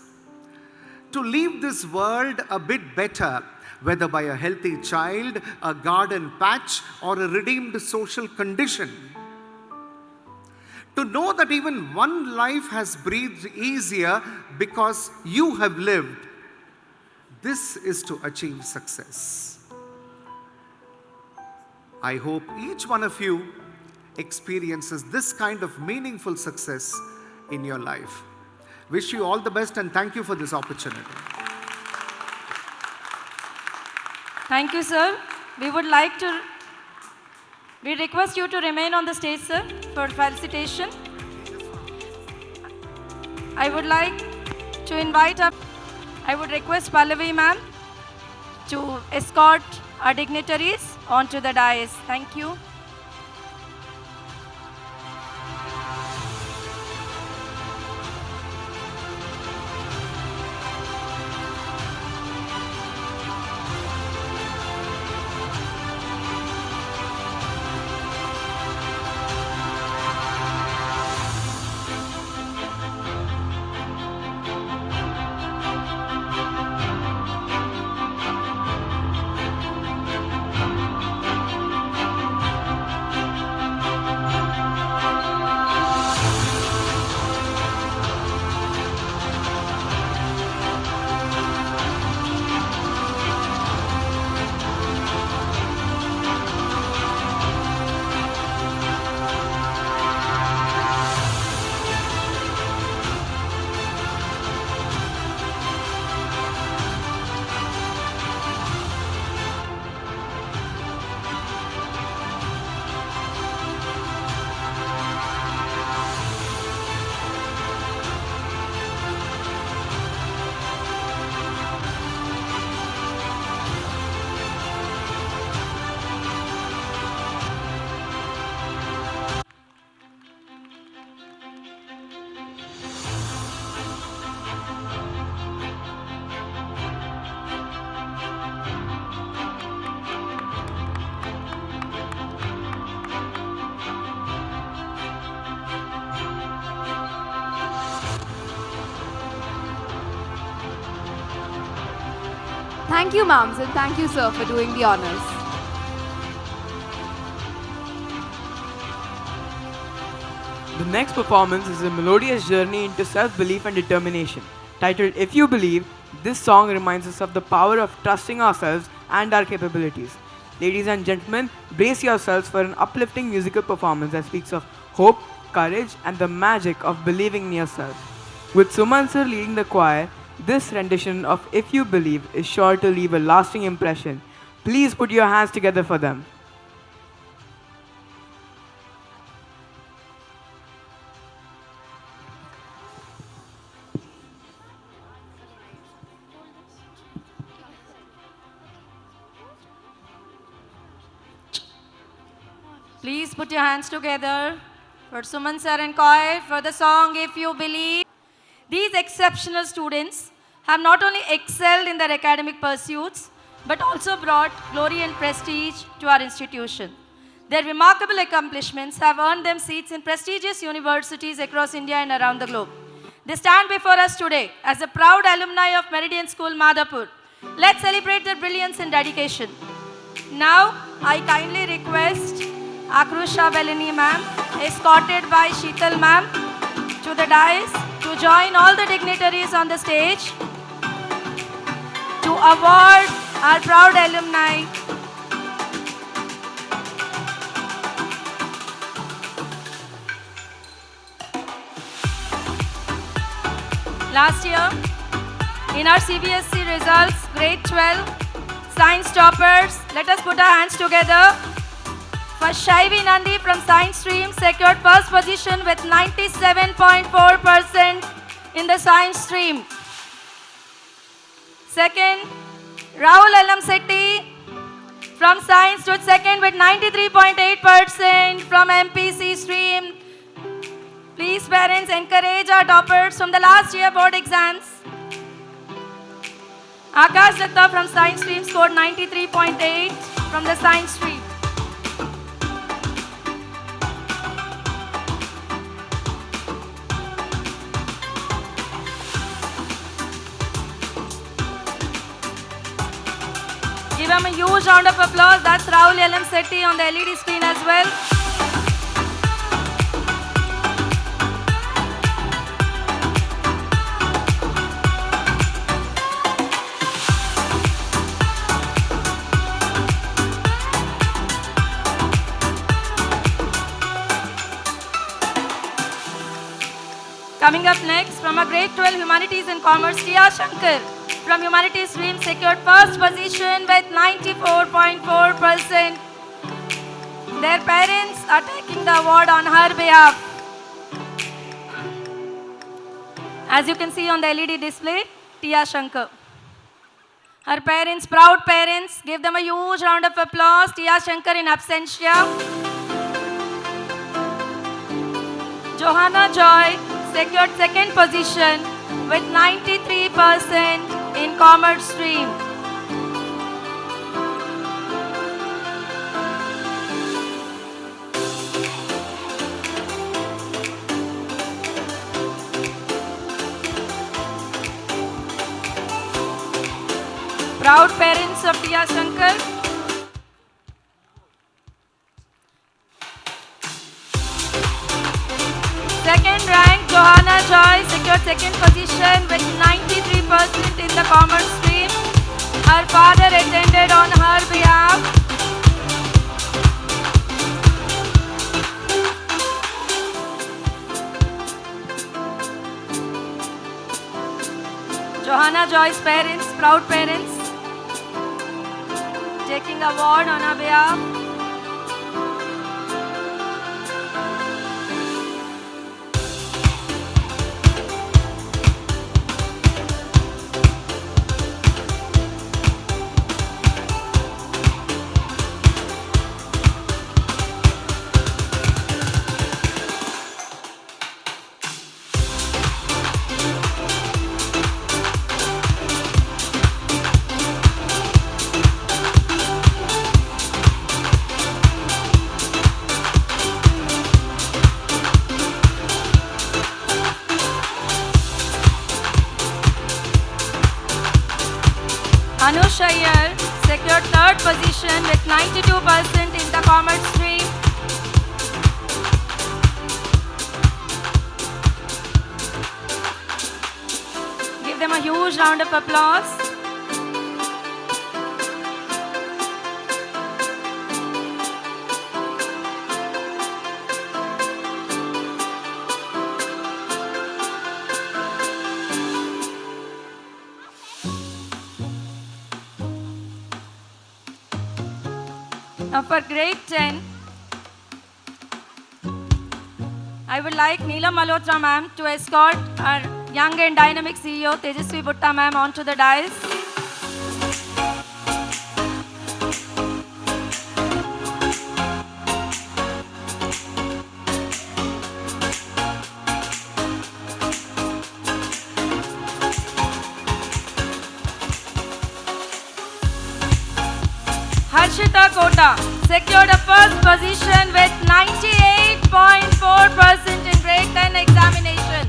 Speaker 8: To leave this world a bit better, whether by a healthy child, a garden patch, or a redeemed social condition. To know that even one life has breathed easier because you have lived. This is to achieve success. I hope each one of you experiences this kind of meaningful success in your life. Wish you all the best and thank you for this opportunity.
Speaker 9: Thank you, sir. We request you to remain on the stage, sir, for felicitation. I would request Pallavi ma'am to escort our dignitaries onto the dais. Thank you.
Speaker 3: Thank you, ma'ams, and thank you, sir, for doing the honors.
Speaker 4: The next performance is a melodious journey into self-belief and determination. Titled If You Believe, this song reminds us of the power of trusting ourselves and our capabilities. Ladies and gentlemen, brace yourselves for an uplifting musical performance that speaks of hope, courage, and the magic of believing in yourself. With Suman sir leading the choir, this rendition of If You Believe is sure to leave a lasting impression. Please put your hands together for them.
Speaker 9: Please put your hands together for Suman sir and choir for the song If You Believe. These exceptional students have not only excelled in their academic pursuits, but also brought glory and prestige to our institution. Their remarkable accomplishments have earned them seats in prestigious universities across India and around the globe. They stand before us today as a proud alumni of Meridian School, Madhapur. Let's celebrate their brilliance and dedication. Now, I kindly request Akrusha Belini ma'am, escorted by Sheetal ma'am, to the dais to join all the dignitaries on the stage to award our proud alumni. Last year, in our CBSE results, grade 12, science toppers, let us put our hands together. First, Shaivi Nandi from science stream secured first position with 97.4% in the science stream. Second, Rahul Alamsetti from science stood second with 93.8% from MPC stream. Please parents encourage our toppers from the last year board exams. Akash Datta from science stream scored 93.8 from the science stream. Give him a huge round of applause. That's Rahul Alamsetti on the LED screen as well. Coming up next, from a grade 12 Humanities and Commerce, Tia Shankar from Humanities stream secured first position with 94.4%. Their parents are taking the award on her behalf. As you can see on the LED display, Tia Shankar. Her parents, proud parents, give them a huge round of applause. Tia Shankar in absentia. Johanna Joy secured second position with 93% in commerce stream. Proud parents of Tia Shankar. Second rank, Johanna Joy secured second position with 93% in the commerce stream. Her father attended on her behalf. Johanna Joy's parents, proud parents, taking award on her behalf. Anush Iyer secured third position with 92% in the commerce stream. Give them a huge round of applause. Now for grade 10, I would like Neelam Malhotra ma'am to escort our young and dynamic CEO Tejasvi Bhutta ma'am onto the dais. Harshita Kota secured a first position with 98.4% in grade 10 examination.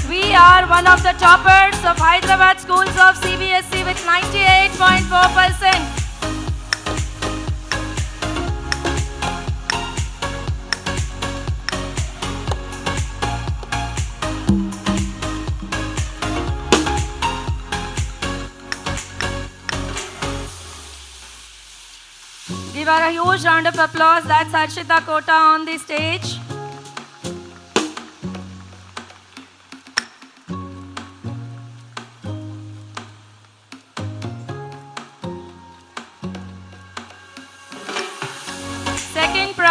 Speaker 9: We are one of the toppers of Hyderabad schools of CBSE with 98.4%. Give her a huge round of applause. That's Harshita Kota on the stage.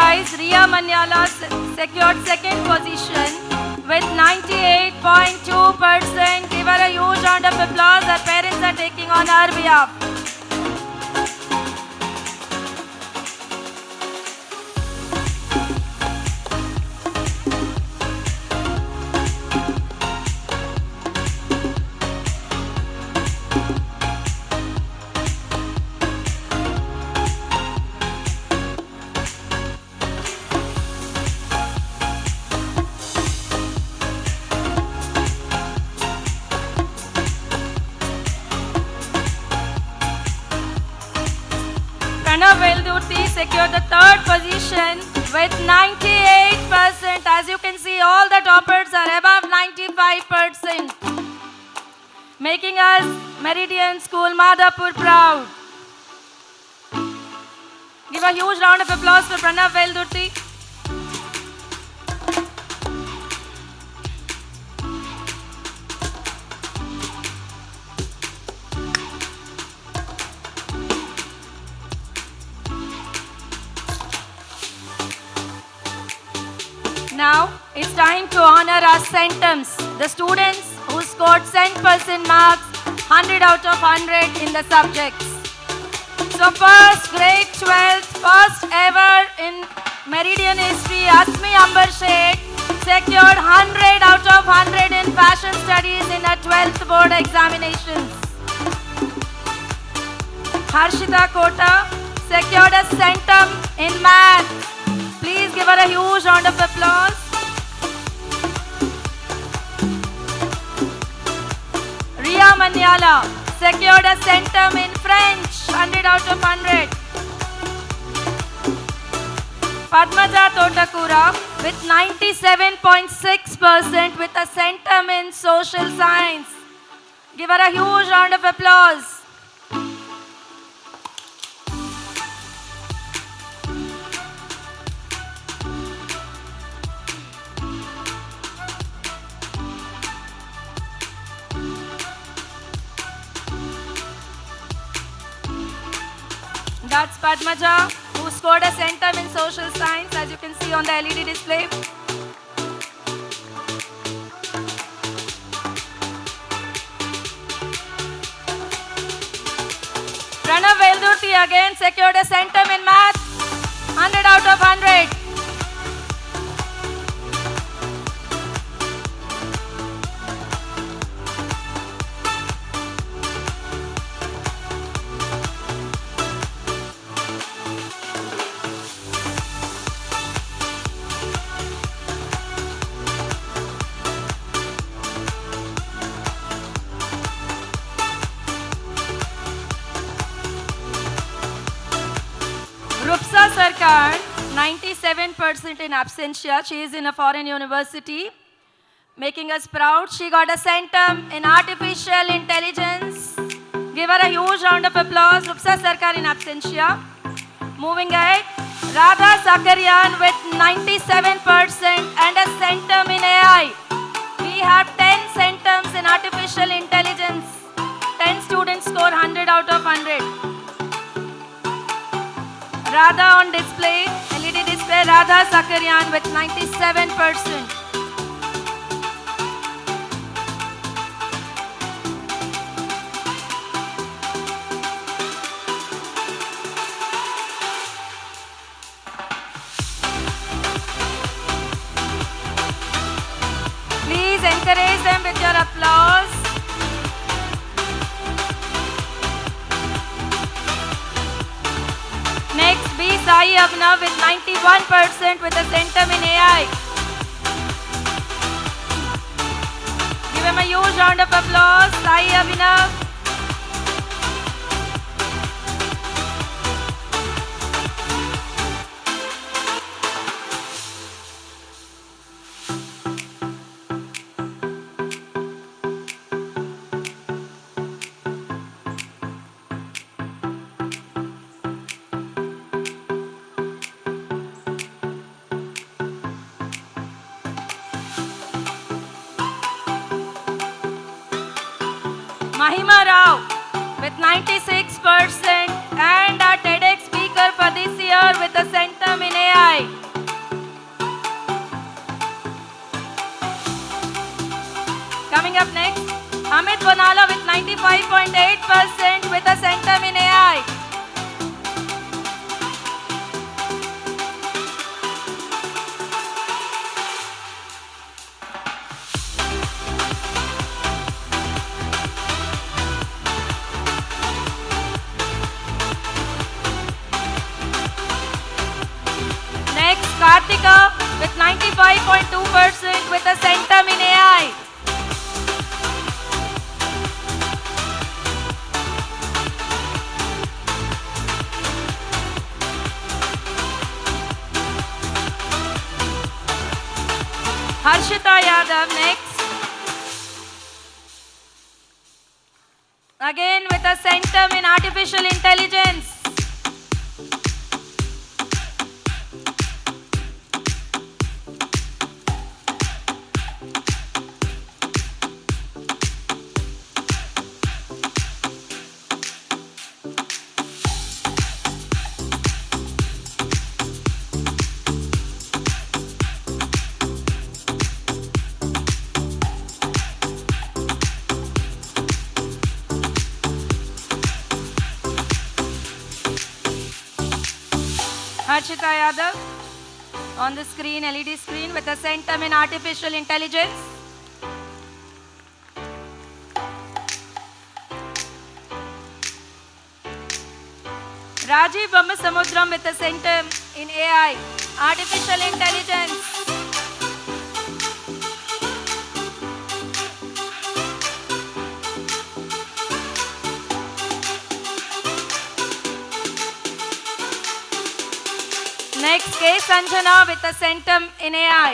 Speaker 9: prize, Riya Manyala secured second position with 98.2%. Give her a huge round of applause. Her parents are taking on her behalf. Pranav Veldurthi secured the third position with 98%. As you can see, all the toppers are above 95%, making us Meridian School Madhapur proud. Give a huge round of applause for Pranav Veldurthi. Now, it's time to honor our centums, the students who scored 100% marks, 100 out of 100 in the subjects. So first, grade 12th, first ever in Meridian history, Asmi Amber Sheth secured 100 out of 100 in fashion studies in her 12th board examinations. Harshita Kota secured a centum in math. Please give her a huge round of applause. Riya Manyala secured a centum in French, 100 out of 100. Padmaja Totakura with 97.6% with a centum in social science. Give her a huge round of applause. That's Padmaja, who scored a centum in social science, as you can see on the LED display. Pranav Veldurthi again secured a centum in math, 100 out of 100. Rupsa Sarkar, 97% in absentia. She is in a foreign university, making us proud. She got a centum in artificial intelligence. Give her a huge round of applause. Rupsa Sarkar in absentia. Moving ahead, Radha Sakarian with 97% and a centum in AI. We have 10 centums in artificial intelligence. 10 students score 100 out of 100. Radha on display, LED display, Radha Sakarian with 97%. Please encourage them with your applause. Next, B. Sai Abhinav with 91% with a centum in AI. Give him a huge round of applause, Sai Abhinav. Mahima Rao with 96% and a TEDx speaker for this year with a centum in AI. 95.8% with a centum in AI. Next, Kartika with 95.2% with a centum in AI. Harshita Yadav next. Again with a centum in artificial intelligence. Harshita Yadav on the screen, LED screen with a centum in artificial intelligence. Rajiv Samudram with a centum in AI, artificial intelligence. Next, K. Sanjana with a centum in AI.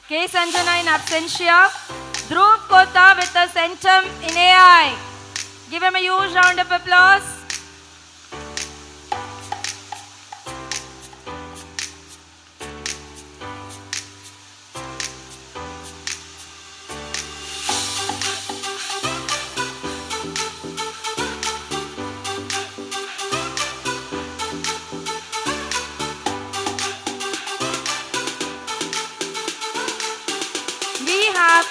Speaker 9: K. Sanjana in absentia. Dhruv Kota with a centum in AI. Give him a huge round of applause.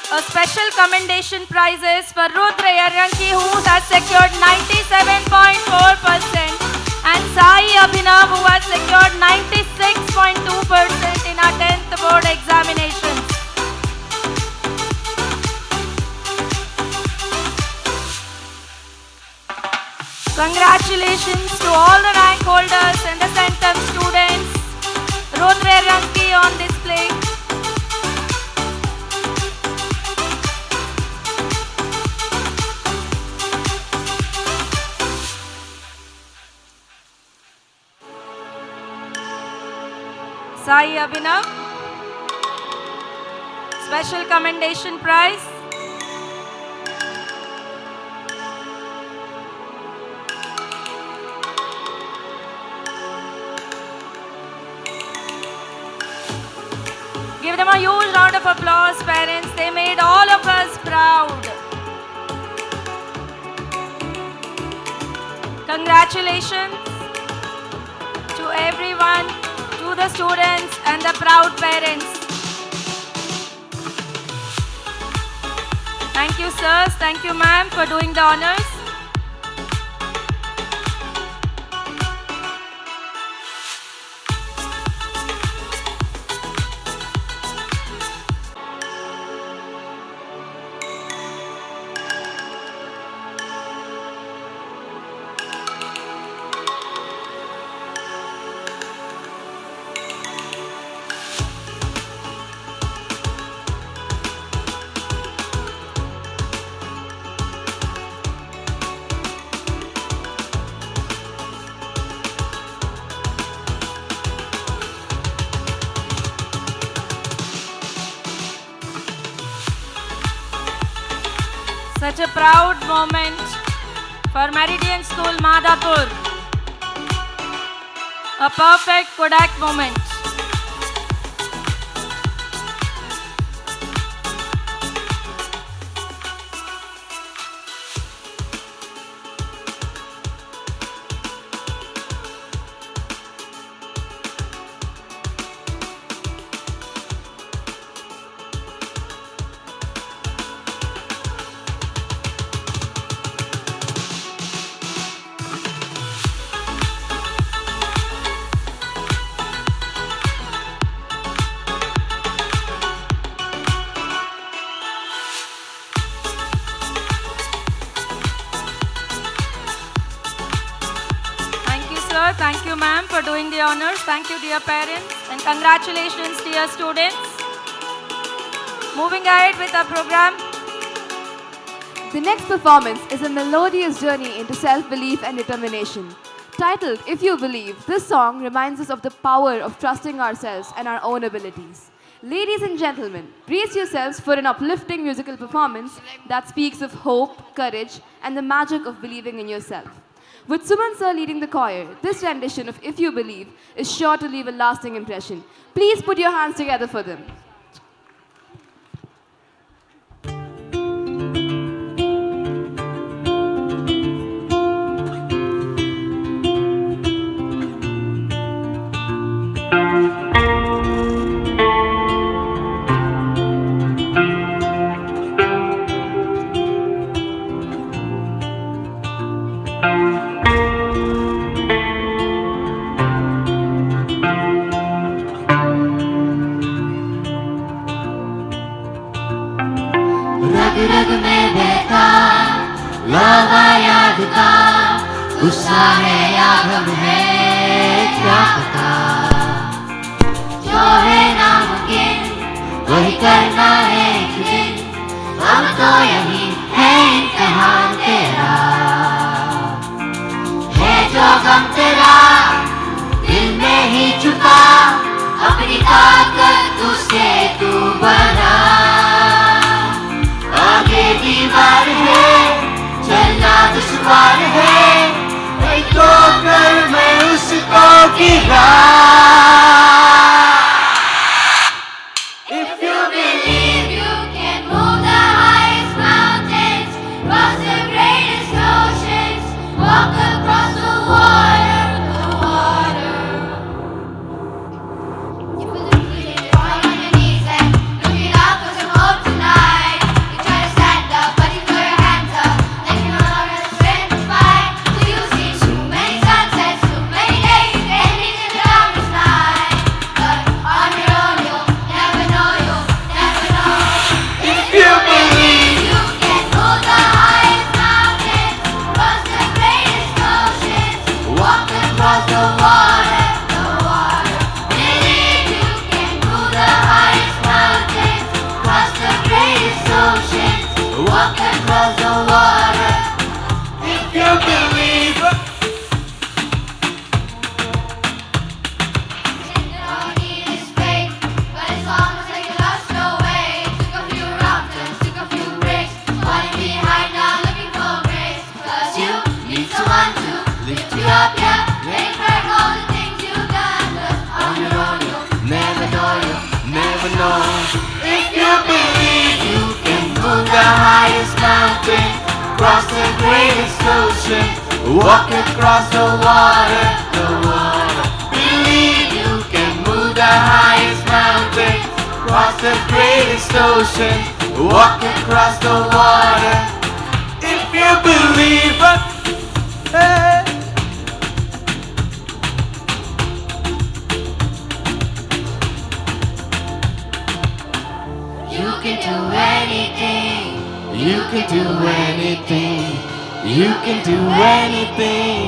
Speaker 9: A special commendation prizes for Rudra Yaryanki, who has secured 97.4%, and Sai Abhinav, who has secured 96.2% in our 10th board examinations. Congratulations to all the rank holders and the centum students. Rudra Yaryanki on display. Sai Abhinav, special commendation prize. Give them a huge round of applause, parents. They made all of us proud. Congratulations to everyone, to the students and the proud parents. Thank you, sirs. Thank you, ma'am, for doing the honors. Such a proud moment for Meridian School, Madhapur. A perfect Kodak moment. ma'am, for doing the honors. Thank you, dear parents. And congratulations, dear students. Moving ahead with our program.
Speaker 3: The next performance is a melodious journey into self-belief and determination. Titled If You Believe, this song reminds us of the power of trusting ourselves and our own abilities. Ladies and gentlemen, brace yourselves for an uplifting musical performance that speaks of hope, courage, and the magic of believing in yourself. With Suman sir leading the choir, this rendition of If You Believe is sure to leave a lasting impression. Please put your hands together for them.
Speaker 1: रग रग में बहता लावा याद का, गुस्सा है या गम है क्या पता, जो है नामुमकिन वही करना है एक दिन, अब तो यही है इम्तिहान तेरा, है जो गम तेरा दिल में ही छुपा, अपनी ताकत उसे तू बना, आगे दीवार है चलना दुश्वार है, तो कर मैं उसको गिरा। If you believe you can move the highest mountains, cross the greatest oceans, walk across the water, You believe it, fall on your knees and looking up for some hope tonight. You try to stand up, but you throw your hands up, like you no longer have the strength to fight. Do you see too many sunsets, too many days ending in the darkest night? But on your own you'll never know, If you believe you can move the highest mountains, cross the greatest oceans, walk across the water, Believe you can move the highest mountains, cross the greatest oceans, walk across the water. If you believe all you need is faith, but it's almost like you lost your way. Took a few wrong turns, took a few breaks, falling behind now looking for grace. 'Cause you need someone to lift you up, yeah. Take back all the things you've done, but on your own you'll never know. If you believe you can move the highest mountain, cross the greatest ocean, walk across the water, Believe you can move the highest mountain, cross the greatest ocean, walk across the water. If you believe it, hey. You can do anything, you can do anything, you can do anything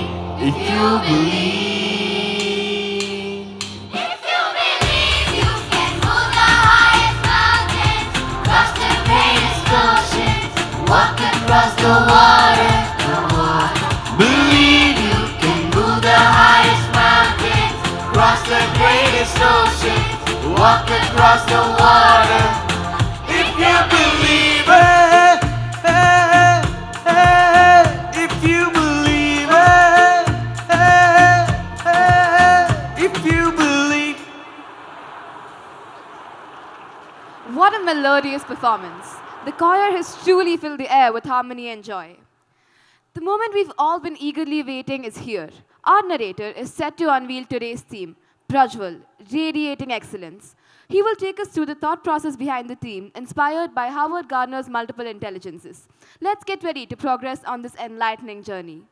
Speaker 1: if you believe. If you believe you can move the highest mountains, cross the greatest oceans, walk across the water, Believe you can move the highest mountains, cross the greatest oceans, walk across the water. If you believe it, if you believe it, if you believe.
Speaker 3: What a melodious performance. The choir has truly filled the air with harmony and joy. The moment we've all been eagerly waiting is here. Our narrator is set to unveil today's theme, PRAJWAL, Radiating Excellence. He will take us through the thought process behind the theme, inspired by Howard Gardner's multiple intelligences. Let's get ready to progress on this enlightening journey.